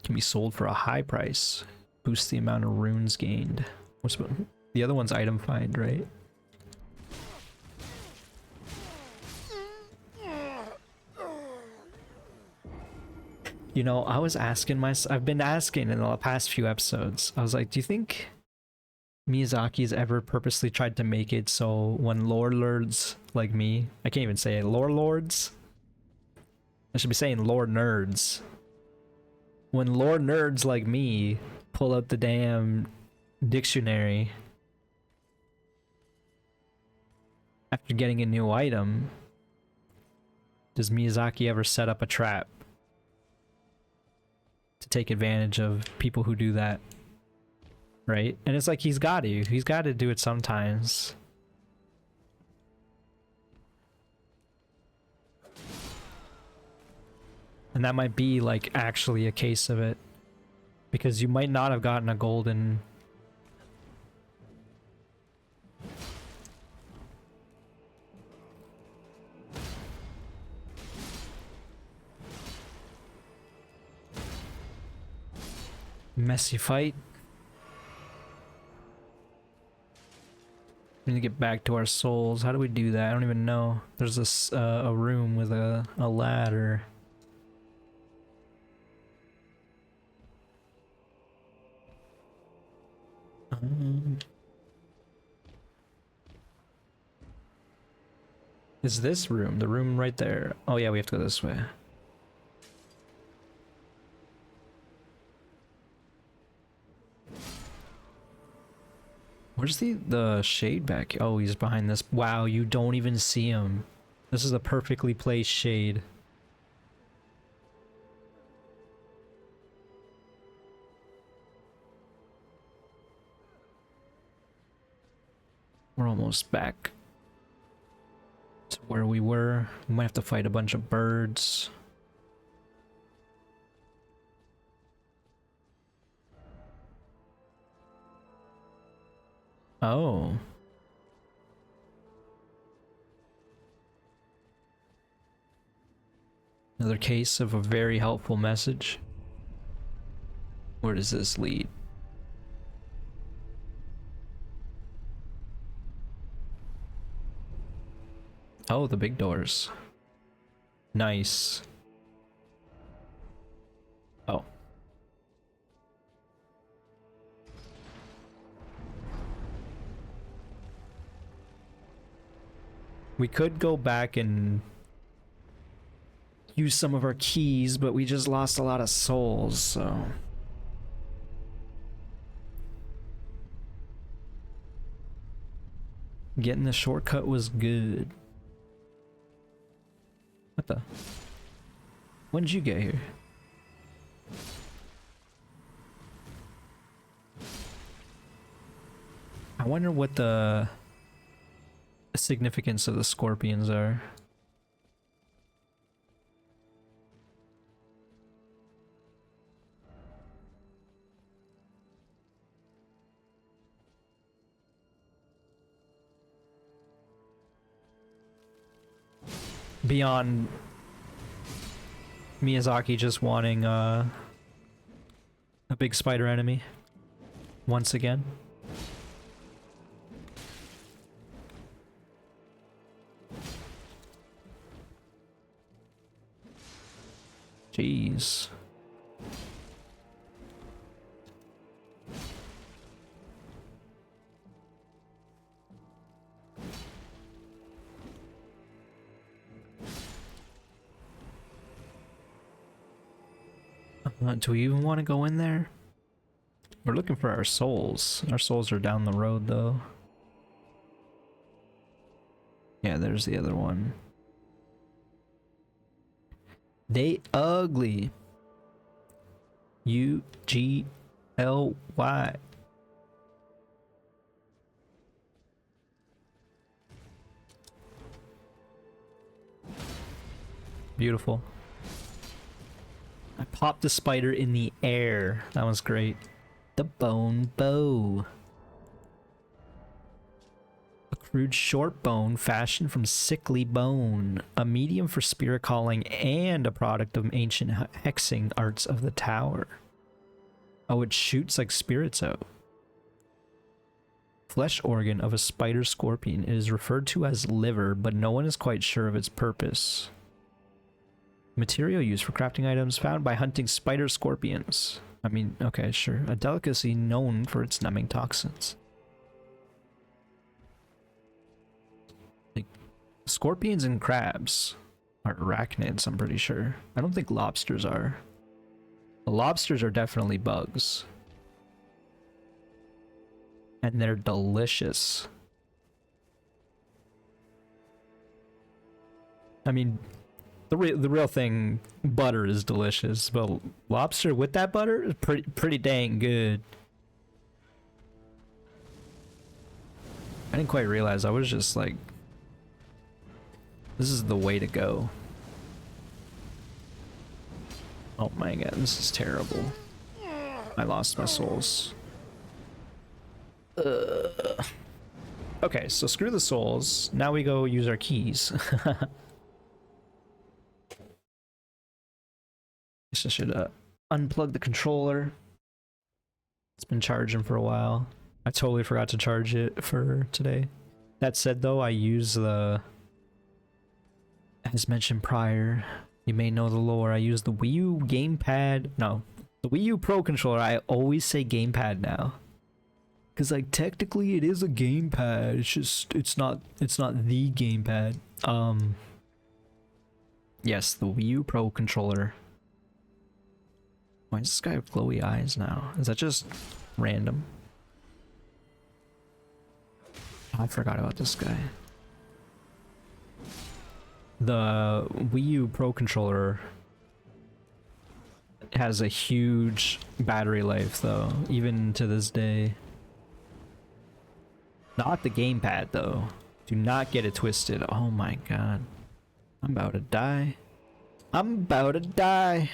can be sold for a high price. Boosts the amount of runes gained. The other one's item find, right? You know, I was asking myself, I've been asking in the past few episodes, I was like, do you think Miyazaki's ever purposely tried to make it so when lore lords like me, I can't even say it, lore lords? I should be saying lore nerds. When lore nerds like me pull out the damn dictionary after getting a new item, does Miyazaki ever set up a trap to take advantage of people who do that? Right? And it's like he's got to do it sometimes. And that might be like actually a case of it, because you might not have gotten a golden messy fight. We need to get back to our souls. How do we do that? I don't even know. There's this a room with a ladder. Is this room the room right there? Oh yeah, we have to go this way. Where's the shade back? Oh, he's behind this. Wow, you don't even see him. This is a perfectly placed shade. We're almost back to where we were. We might have to fight a bunch of birds. Oh. Another case of a very helpful message. Where does this lead? Oh, the big doors. Nice. Oh. We could go back and use some of our keys, but we just lost a lot of souls, so... Getting the shortcut was good. What the? When did you get here? I wonder what the significance of the scorpions are. Beyond Miyazaki just wanting a big spider enemy once again. Jeez. Do we even want to go in there? We're looking for our souls. Our souls are down the road, though. Yeah, there's the other one. They ugly. U-G-L-Y. Beautiful. I popped the spider in the air. That was great. The bone bow. A crude short bone fashioned from sickly bone. A medium for spirit calling and a product of ancient hexing arts of the tower. Oh, it shoots like spirits out. Flesh organ of a spider scorpion. It is referred to as liver, but no one is quite sure of its purpose. Material used for crafting items found by hunting spider scorpions. I mean, okay, sure. A delicacy known for its numbing toxins. Like, scorpions and crabs are arachnids, I'm pretty sure. I don't think lobsters are. The lobsters are definitely bugs. And they're delicious. I mean... The real thing, butter is delicious, but lobster with that butter is pretty dang good. I didn't quite realize. I was just like, this is the way to go. Oh my god, this is terrible. I lost my souls. Okay, so screw the souls. Now we go use our keys. I should unplug the controller. It's been charging for a while. I totally forgot to charge it for today. That said though, I use the... As mentioned prior, you may know the lore, I use the Wii U gamepad... No, the Wii U Pro Controller. I always say gamepad now. Because like technically it is a gamepad, it's just, it's not the gamepad. Yes, the Wii U Pro Controller. Why does this guy have glowy eyes now? Is that just random? Oh, I forgot about this guy. The Wii U Pro Controller has a huge battery life though, even to this day. Not the gamepad though. Do not get it twisted. Oh my god. I'm about to die. I'm about to die.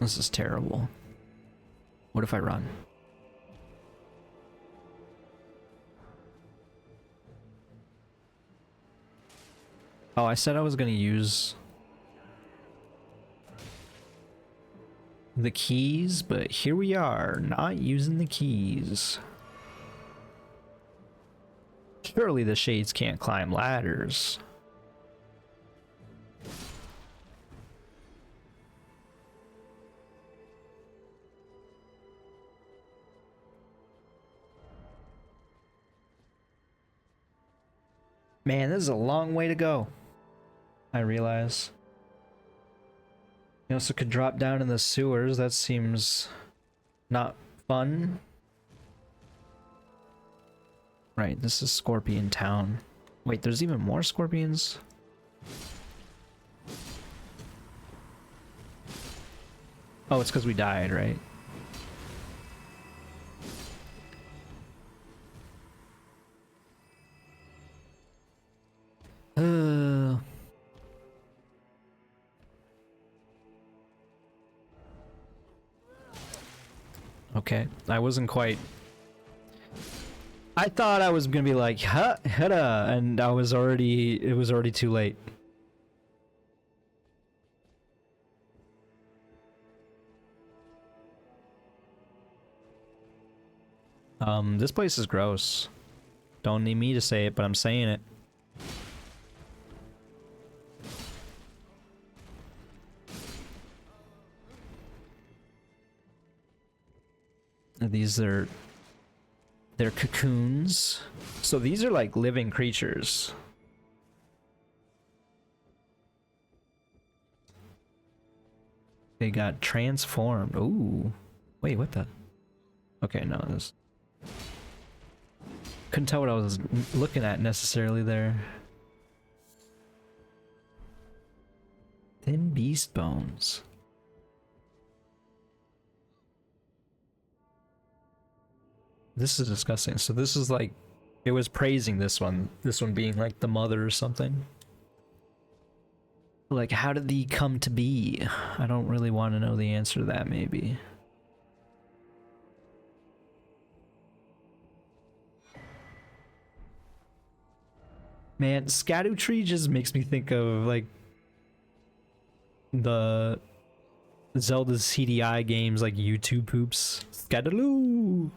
This is terrible. What if I run? Oh, I said I was gonna use the keys, but here we are, not using the keys. Surely the shades can't climb ladders. Man, this is a long way to go. I realize. You also could drop down in the sewers. That seems not fun. Right, this is Scorpion Town. Wait, there's even more scorpions? Oh, it's because we died, right? Okay, I wasn't quite... I thought I was gonna be like, hada, and it was already too late. This place is gross. Don't need me to say it, but I'm saying it. They're cocoons. So these are like living creatures. They got transformed. Ooh. Wait, what the? Okay, no, this... Couldn't tell what I was looking at necessarily there. Thin beast bones. This is disgusting. So this is like, it was praising this one being like the mother or something. Like, how did he come to be? I don't really want to know the answer to that, maybe. Man, Erdtree just makes me think of like the Zelda CDI games, like YouTube poops. Scadaloo!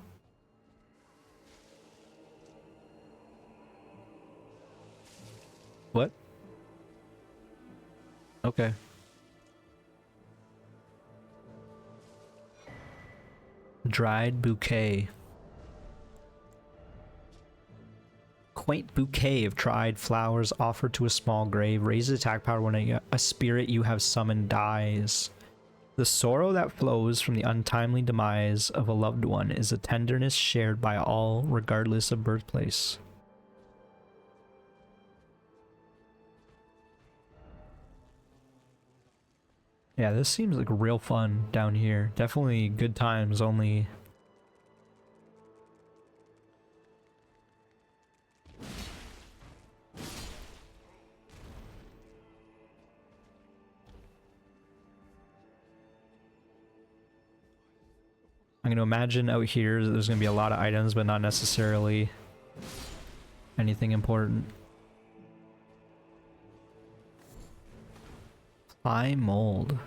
What? Okay. Dried bouquet. Quaint bouquet of dried flowers offered to a small grave. Raises attack power when a spirit you have summoned dies. The sorrow that flows from the untimely demise of a loved one is a tenderness shared by all, regardless of birthplace. Yeah, this seems like real fun down here. Definitely good times, only... I'm gonna imagine out here there's gonna be a lot of items, but not necessarily anything important. Fly mold.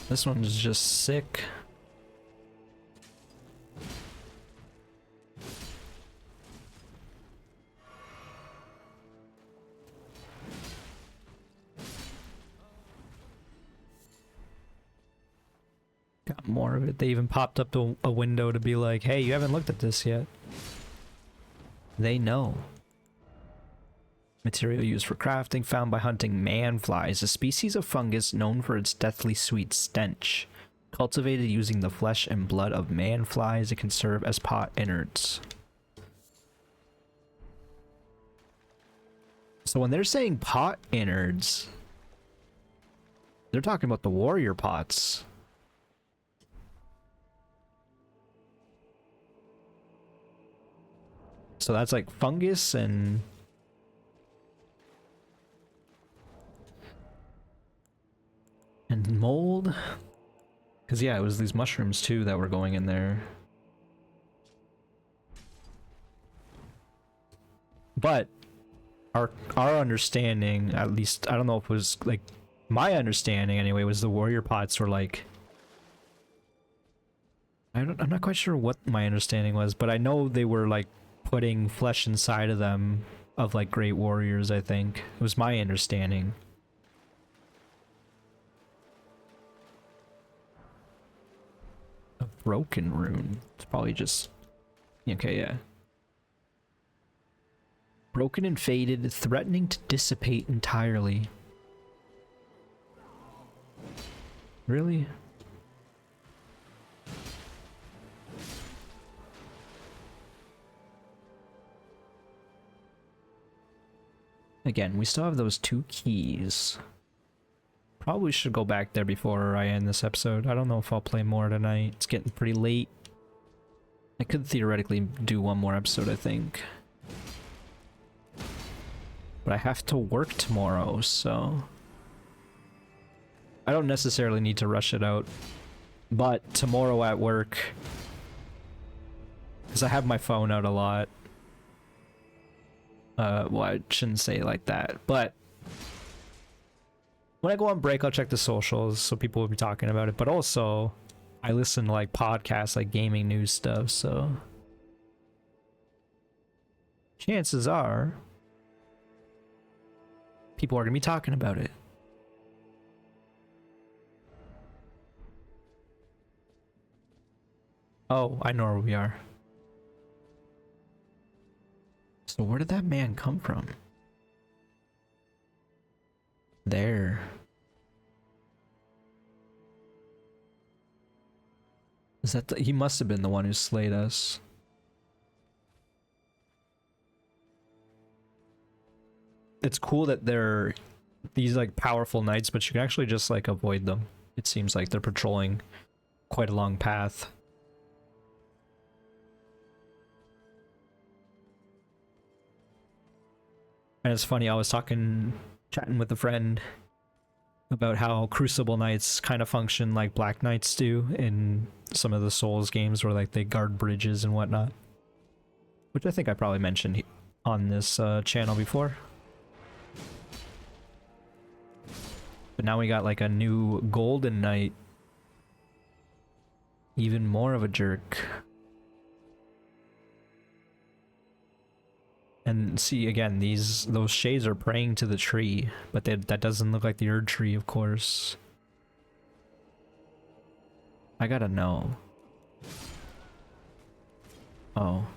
This one is just sick. Got more of it. They even popped up to a window to be like, hey, you haven't looked at this yet. They know. Material used for crafting, found by hunting man-flies, a species of fungus known for its deathly sweet stench. Cultivated using the flesh and blood of man-flies, it can serve as pot innards. So when they're saying pot innards, they're talking about the warrior pots. So that's like fungus and mold. Because yeah, it was these mushrooms too that were going in there. But our understanding, at least, I don't know if it was like my understanding anyway, was the warrior pots were like, I'm not quite sure what my understanding was, but I know they were like putting flesh inside of them of like great warriors. I think it was my understanding. A broken rune. It's probably just okay. Yeah. Broken and faded, threatening to dissipate entirely. Really? Again, we still have those 2 keys. Probably should go back there before I end this episode. I don't know if I'll play more tonight. It's getting pretty late. I could theoretically do one more episode, I think. But I have to work tomorrow, so I don't necessarily need to rush it out. But tomorrow at work, because I have my phone out a lot. Well, I shouldn't say it like that, but when I go on break, I'll check the socials, so people will be talking about it. But also, I listen to like podcasts, like gaming news stuff, so chances are people are gonna be talking about it. Oh, I know where we are. So where did that man come from? There. Is that he must have been the one who slayed us. It's cool that they're these like powerful knights, but you can actually just like avoid them. It seems like they're patrolling quite a long path. And it's funny, I was chatting with a friend about how Crucible Knights kind of function like Black Knights do in some of the Souls games where like they guard bridges and whatnot. Which I think I probably mentioned on this channel before. But now we got like a new Golden Knight. Even more of a jerk. And see, again, those shades are praying to the tree, but that doesn't look like the Erdtree, of course. I gotta know. Oh.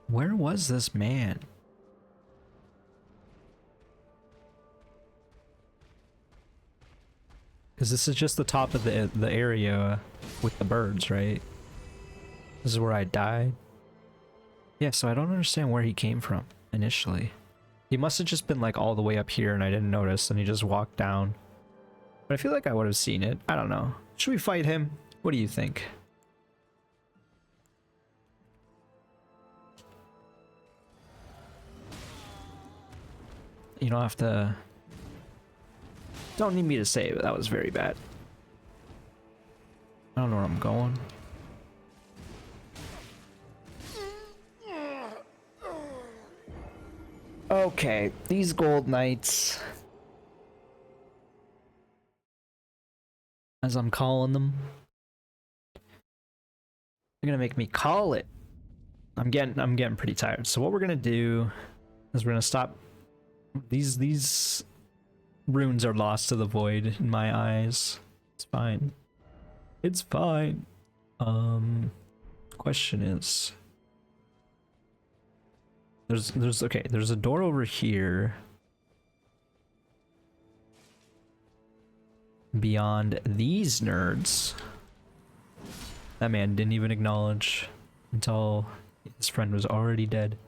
Where was this man? Because this is just the top of the area with the birds, right? This is where I died. Yeah, so I don't understand where he came from initially. He must have just been like all the way up here and I didn't notice and he just walked down. But I feel like I would have seen it. I don't know. Should we fight him? What do you think? You don't have to... Don't need me to say it, but that was very bad. I don't know where I'm going. Okay, these gold knights, as I'm calling them, they're gonna make me call it. I'm getting pretty tired. So what we're gonna do is we're gonna stop. These runes are lost to the void in my eyes. It's fine. It's fine. Question is. There's a door over here. Beyond these nerds. That man didn't even acknowledge until his friend was already dead.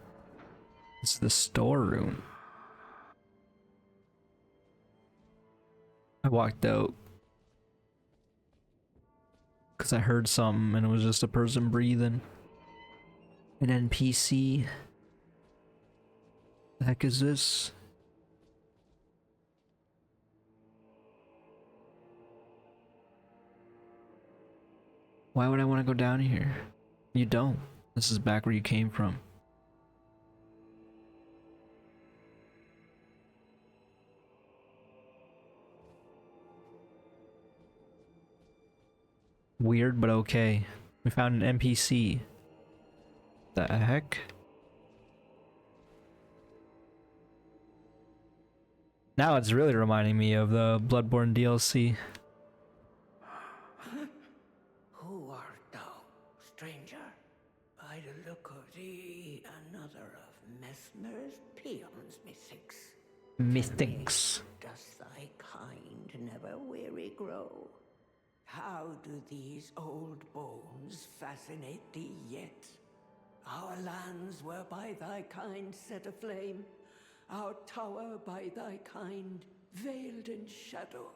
It's the storeroom. I walked out Because I heard something and it was just a person breathing. An NPC. The heck is this? Why would I want to go down here? You don't. This is back where you came from. Weird, but okay. We found an NPC. The heck? Now it's really reminding me of the Bloodborne DLC. Who art thou, stranger? By the look of thee, another of Mesmer's peons, methinks. Methinks. Does thy kind never weary grow? How do these old bones fascinate thee yet? Our lands were by thy kind set aflame, our tower by thy kind veiled in shadow.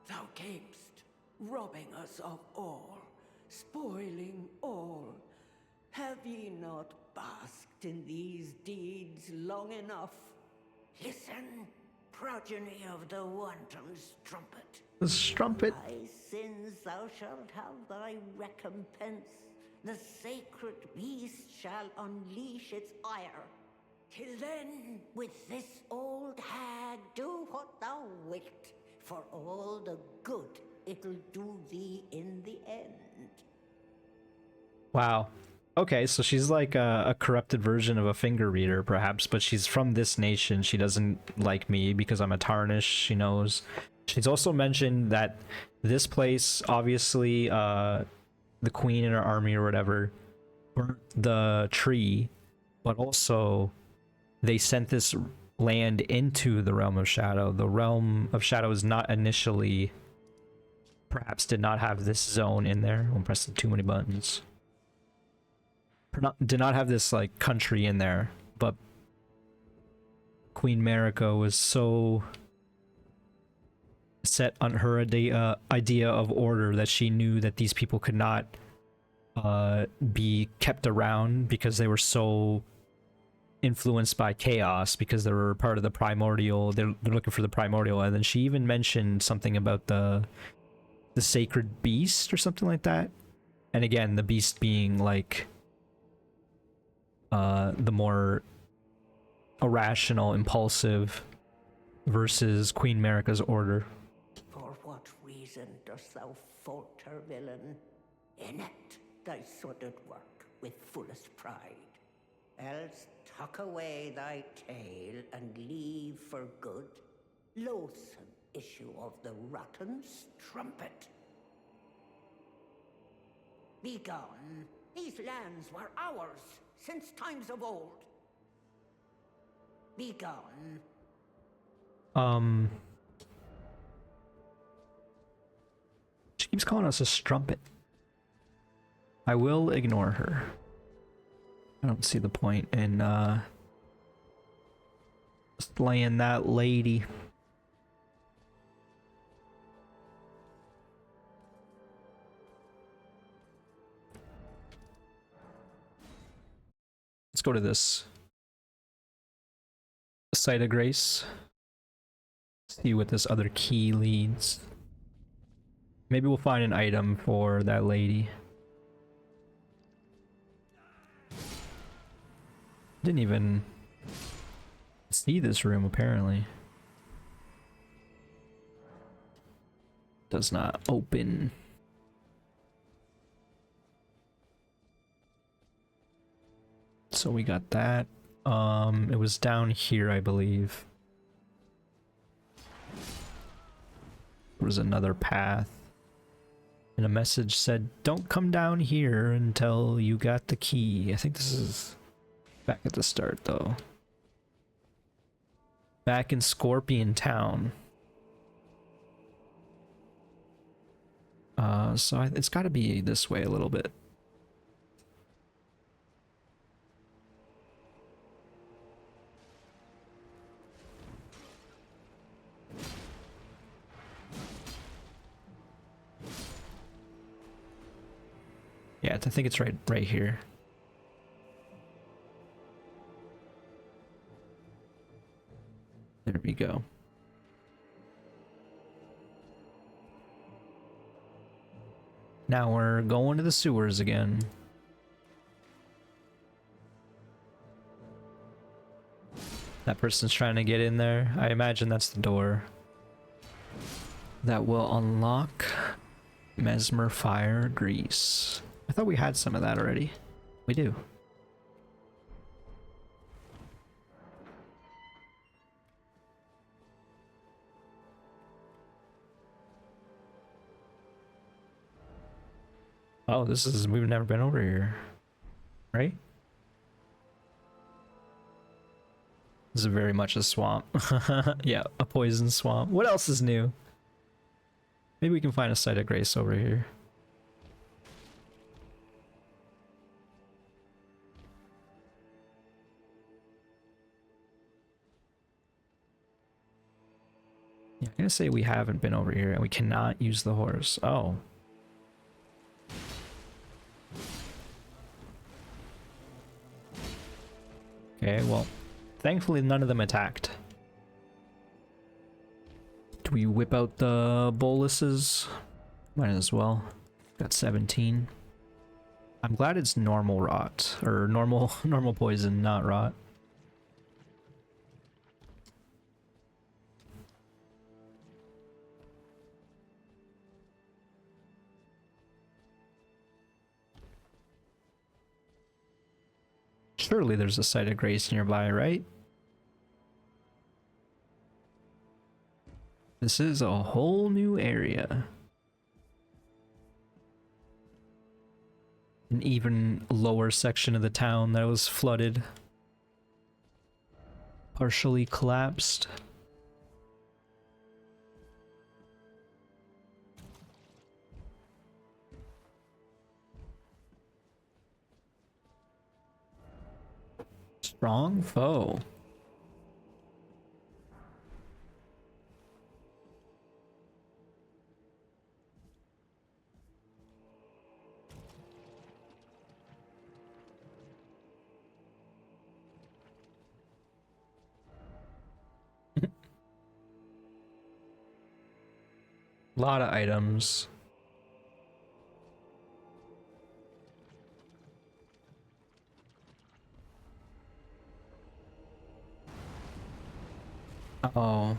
Thou camest, robbing us of all, spoiling all. Have ye not basked in these deeds long enough? Listen, progeny of the wanton strumpet. The strumpet. Thy sins thou shalt have thy recompense. The sacred beast shall unleash its ire. Till then, with this old hag, do what thou wilt, for all the good it'll do thee in the end. Wow. Okay, so she's like a corrupted version of a finger reader, perhaps, but she's from this nation. She doesn't like me because I'm a tarnish, she knows. She's also mentioned that this place, obviously, the queen and her army or whatever, burnt the tree, but also they sent this land into the realm of shadow. The realm of shadow is not initially, perhaps did not have this zone in there. I'm pressing too many buttons. Did not have this like country in there, but Queen Marika was so set on her idea of order that she knew that these people could not be kept around because they were so influenced by chaos, because they were part of the primordial. They're looking for the primordial, and then she even mentioned something about the sacred beast or something like that. And again, the beast being like the more irrational, impulsive versus Queen Marika's order. For what reason dost thou falter, villain? Inept thy sordid work with fullest pride. Else tuck away thy tail and leave for good, loathsome issue of the rotten strumpet. Begone! These lands were ours since times of old. Begone! She keeps calling us a strumpet. I will ignore her. I don't see the point in slaying that lady. Let's go to this site of grace. See what this other key leads. Maybe we'll find an item for that lady. Didn't even see this room, apparently. Does not open. So we got that. It was down here, I believe. There was another path. And a message said, don't come down here until you got the key. I think this is back at the start, though. Back in Scorpion Town. So it's got to be this way a little bit. Yeah, I think it's right here. There we go. Now we're going to the sewers again. That person's trying to get in there. I imagine that's the door that will unlock Mesmer Fire Grease. I thought we had some of that already. We do. Oh, we've never been over here, right? This is very much a swamp. Yeah, a poison swamp. What else is new? Maybe we can find a site of grace over here. Yeah, I'm gonna say we haven't been over here and we cannot use the horse. Oh. Okay, well, thankfully none of them attacked. Do we whip out the boluses? Might as well. Got 17. I'm glad it's normal rot, or normal poison, not rot. Surely there's a site of grace nearby, right? This is a whole new area. An even lower section of the town that was flooded. Partially collapsed. Strong foe. Lot of items. Oh.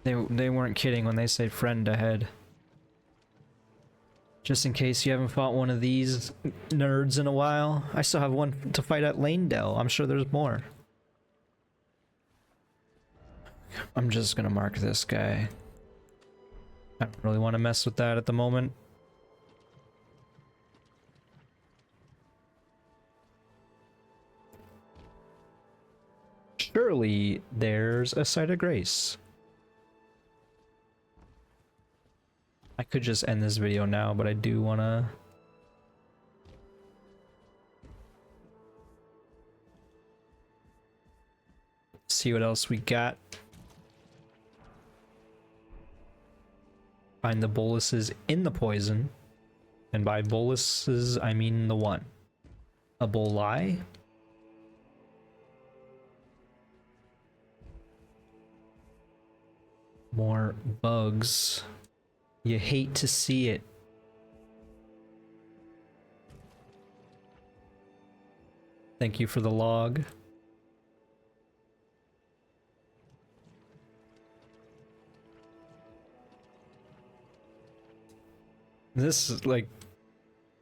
They weren't kidding when they say friend ahead. Just in case you haven't fought one of these nerds in a while. I still have one to fight at Lanedale. I'm sure there's more. I'm just gonna mark this guy. I don't really want to mess with that at the moment. Surely there's a site of grace. I could just end this video now, but I do want to see what else we got. Find the boluses in the poison. And by boluses, I mean the one. A boli? More bugs. You hate to see it. Thank you for the log. This, like,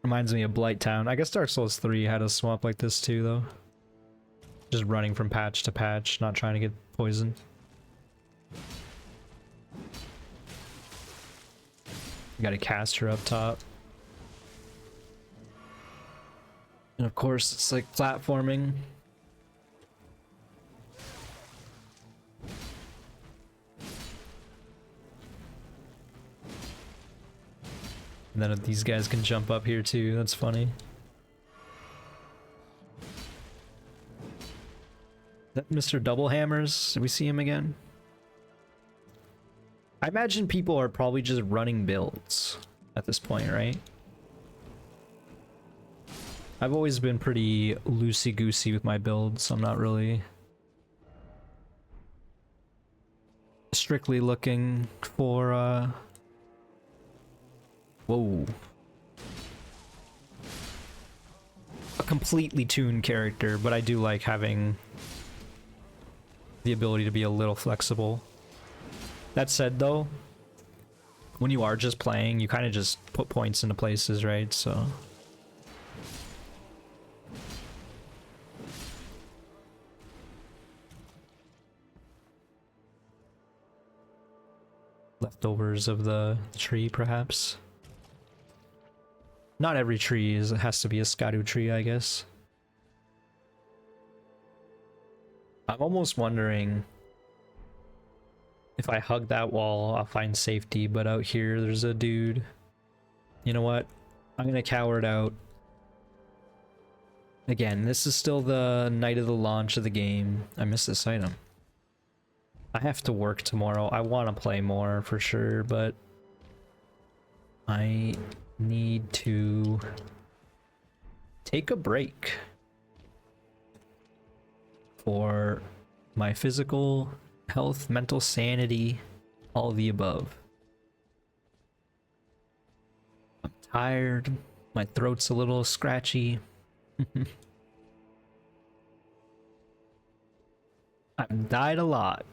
reminds me of Blighttown. I guess Dark Souls 3 had a swamp like this too, though. Just running from patch to patch, not trying to get poisoned. You got a caster up top. And of course, it's like platforming. And then these guys can jump up here too, that's funny. Is that Mr. Double Hammers? Did we see him again? I imagine people are probably just running builds at this point, right? I've always been pretty loosey-goosey with my builds, so I'm not really strictly looking for, whoa. A completely tuned character, but I do like having the ability to be a little flexible. That said, though, when you are just playing, you kind of just put points into places, right? So... leftovers of the tree, perhaps. Not every tree has to be a Skadu tree, I guess. I'm almost wondering if I hug that wall, I'll find safety, but out here there's a dude. You know what? I'm gonna coward out. Again, this is still the night of the launch of the game. I missed this item. I have to work tomorrow. I want to play more for sure, but I need to take a break for my physical health, mental sanity, all of the above. I'm tired. My throat's a little scratchy. I've died a lot.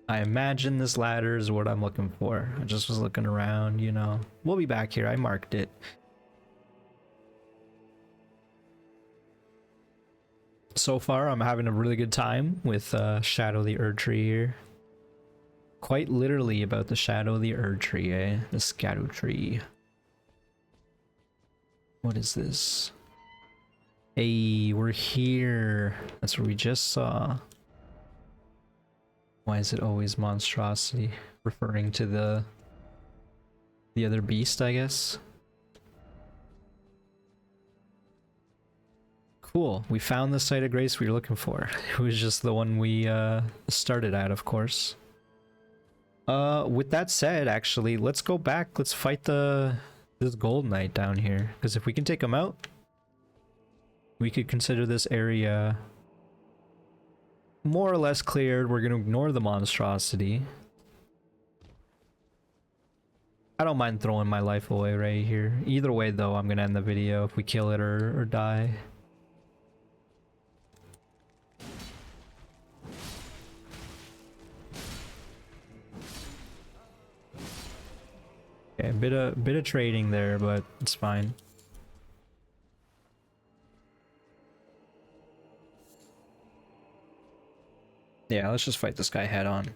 I imagine this ladder is what I'm looking for. I just was looking around, you know. We'll be back here. I marked it. So far, I'm having a really good time with Shadow the Erdtree here. Quite literally about the Shadow the Erdtree, eh? The Skadu tree. What is this? Hey, we're here. That's what we just saw. Why is it always monstrosity? Referring to the other beast, I guess. Cool. We found the site of grace we were looking for. It was just the one we started at, of course. With that said, actually, let's go back. Let's fight this gold knight down here. Because if we can take him out, we could consider this area more or less cleared. We're gonna ignore the monstrosity. I don't mind throwing my life away right here. Either way, though, I'm gonna end the video if we kill it or die. Okay, a bit of trading there, but it's fine. Yeah, let's just fight this guy head on.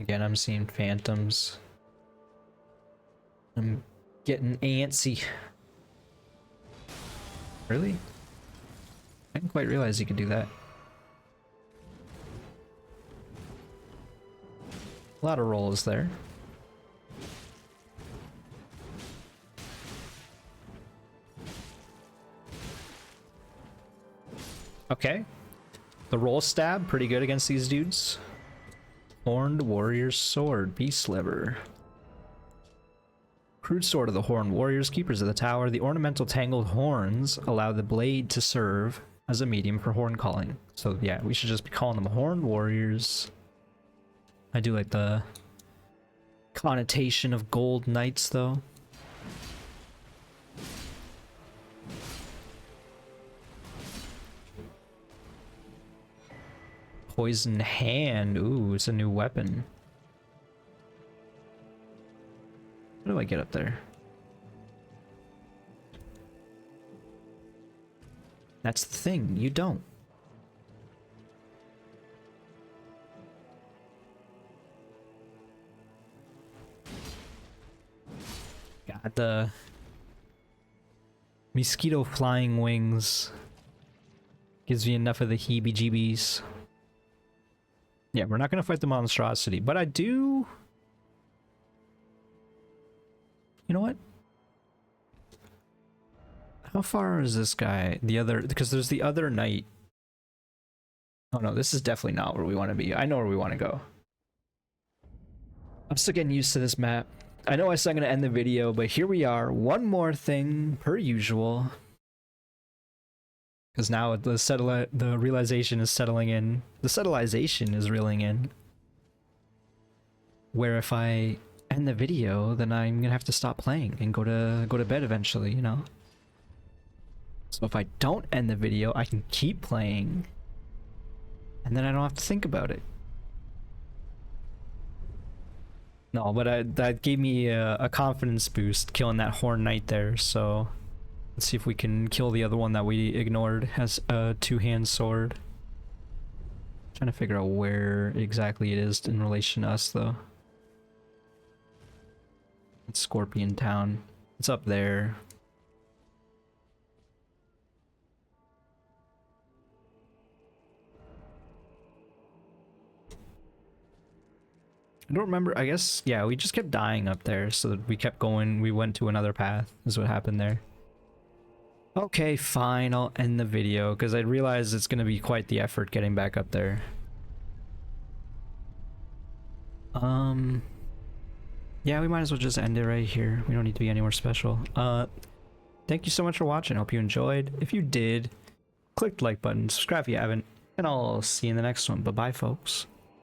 Again, I'm seeing phantoms. I'm getting antsy. Really? I didn't quite realize you could do that. A lot of rolls there. Okay. The roll stab, pretty good against these dudes. Horned Warrior's Sword, Beast Sliver. Crude Sword of the Horned Warriors, Keepers of the Tower. The ornamental tangled horns allow the blade to serve as a medium for horn calling. So yeah, we should just be calling them Horned Warriors. I do like the connotation of gold knights, though. Poison Hand. Ooh, it's a new weapon. How do I get up there? That's the thing, you don't. God, the mosquito flying wings gives me enough of the heebie-jeebies. Yeah, we're not going to fight the monstrosity, but I do... You know what? How far is this guy? The other... Because there's the other knight. Oh no, this is definitely not where we want to be. I know where we want to go. I'm still getting used to this map. I know I said I'm gonna end the video, but here we are. One more thing per usual. Because now the realization is settling in. The settlization is reeling in. Where if I end the video, then I'm gonna have to stop playing and go to bed eventually, you know? So if I don't end the video, I can keep playing. And then I don't have to think about it. No, but that gave me a confidence boost killing that Horn Knight there, so let's see if we can kill the other one that we ignored. Has a two-hand sword. Trying to figure out where exactly it is in relation to us, though. It's Scorpion Town. It's up there. I don't remember. I guess, yeah, we just kept dying up there, so we kept going. We went to another path, is what happened there. Okay, fine, I'll end the video, because I realize it's going to be quite the effort getting back up there. Yeah, we might as well just end it right here. We don't need to be anywhere special. Thank you so much for watching. Hope you enjoyed. If you did, click the like button, subscribe if you haven't, and I'll see you in the next one. Bye-bye, folks.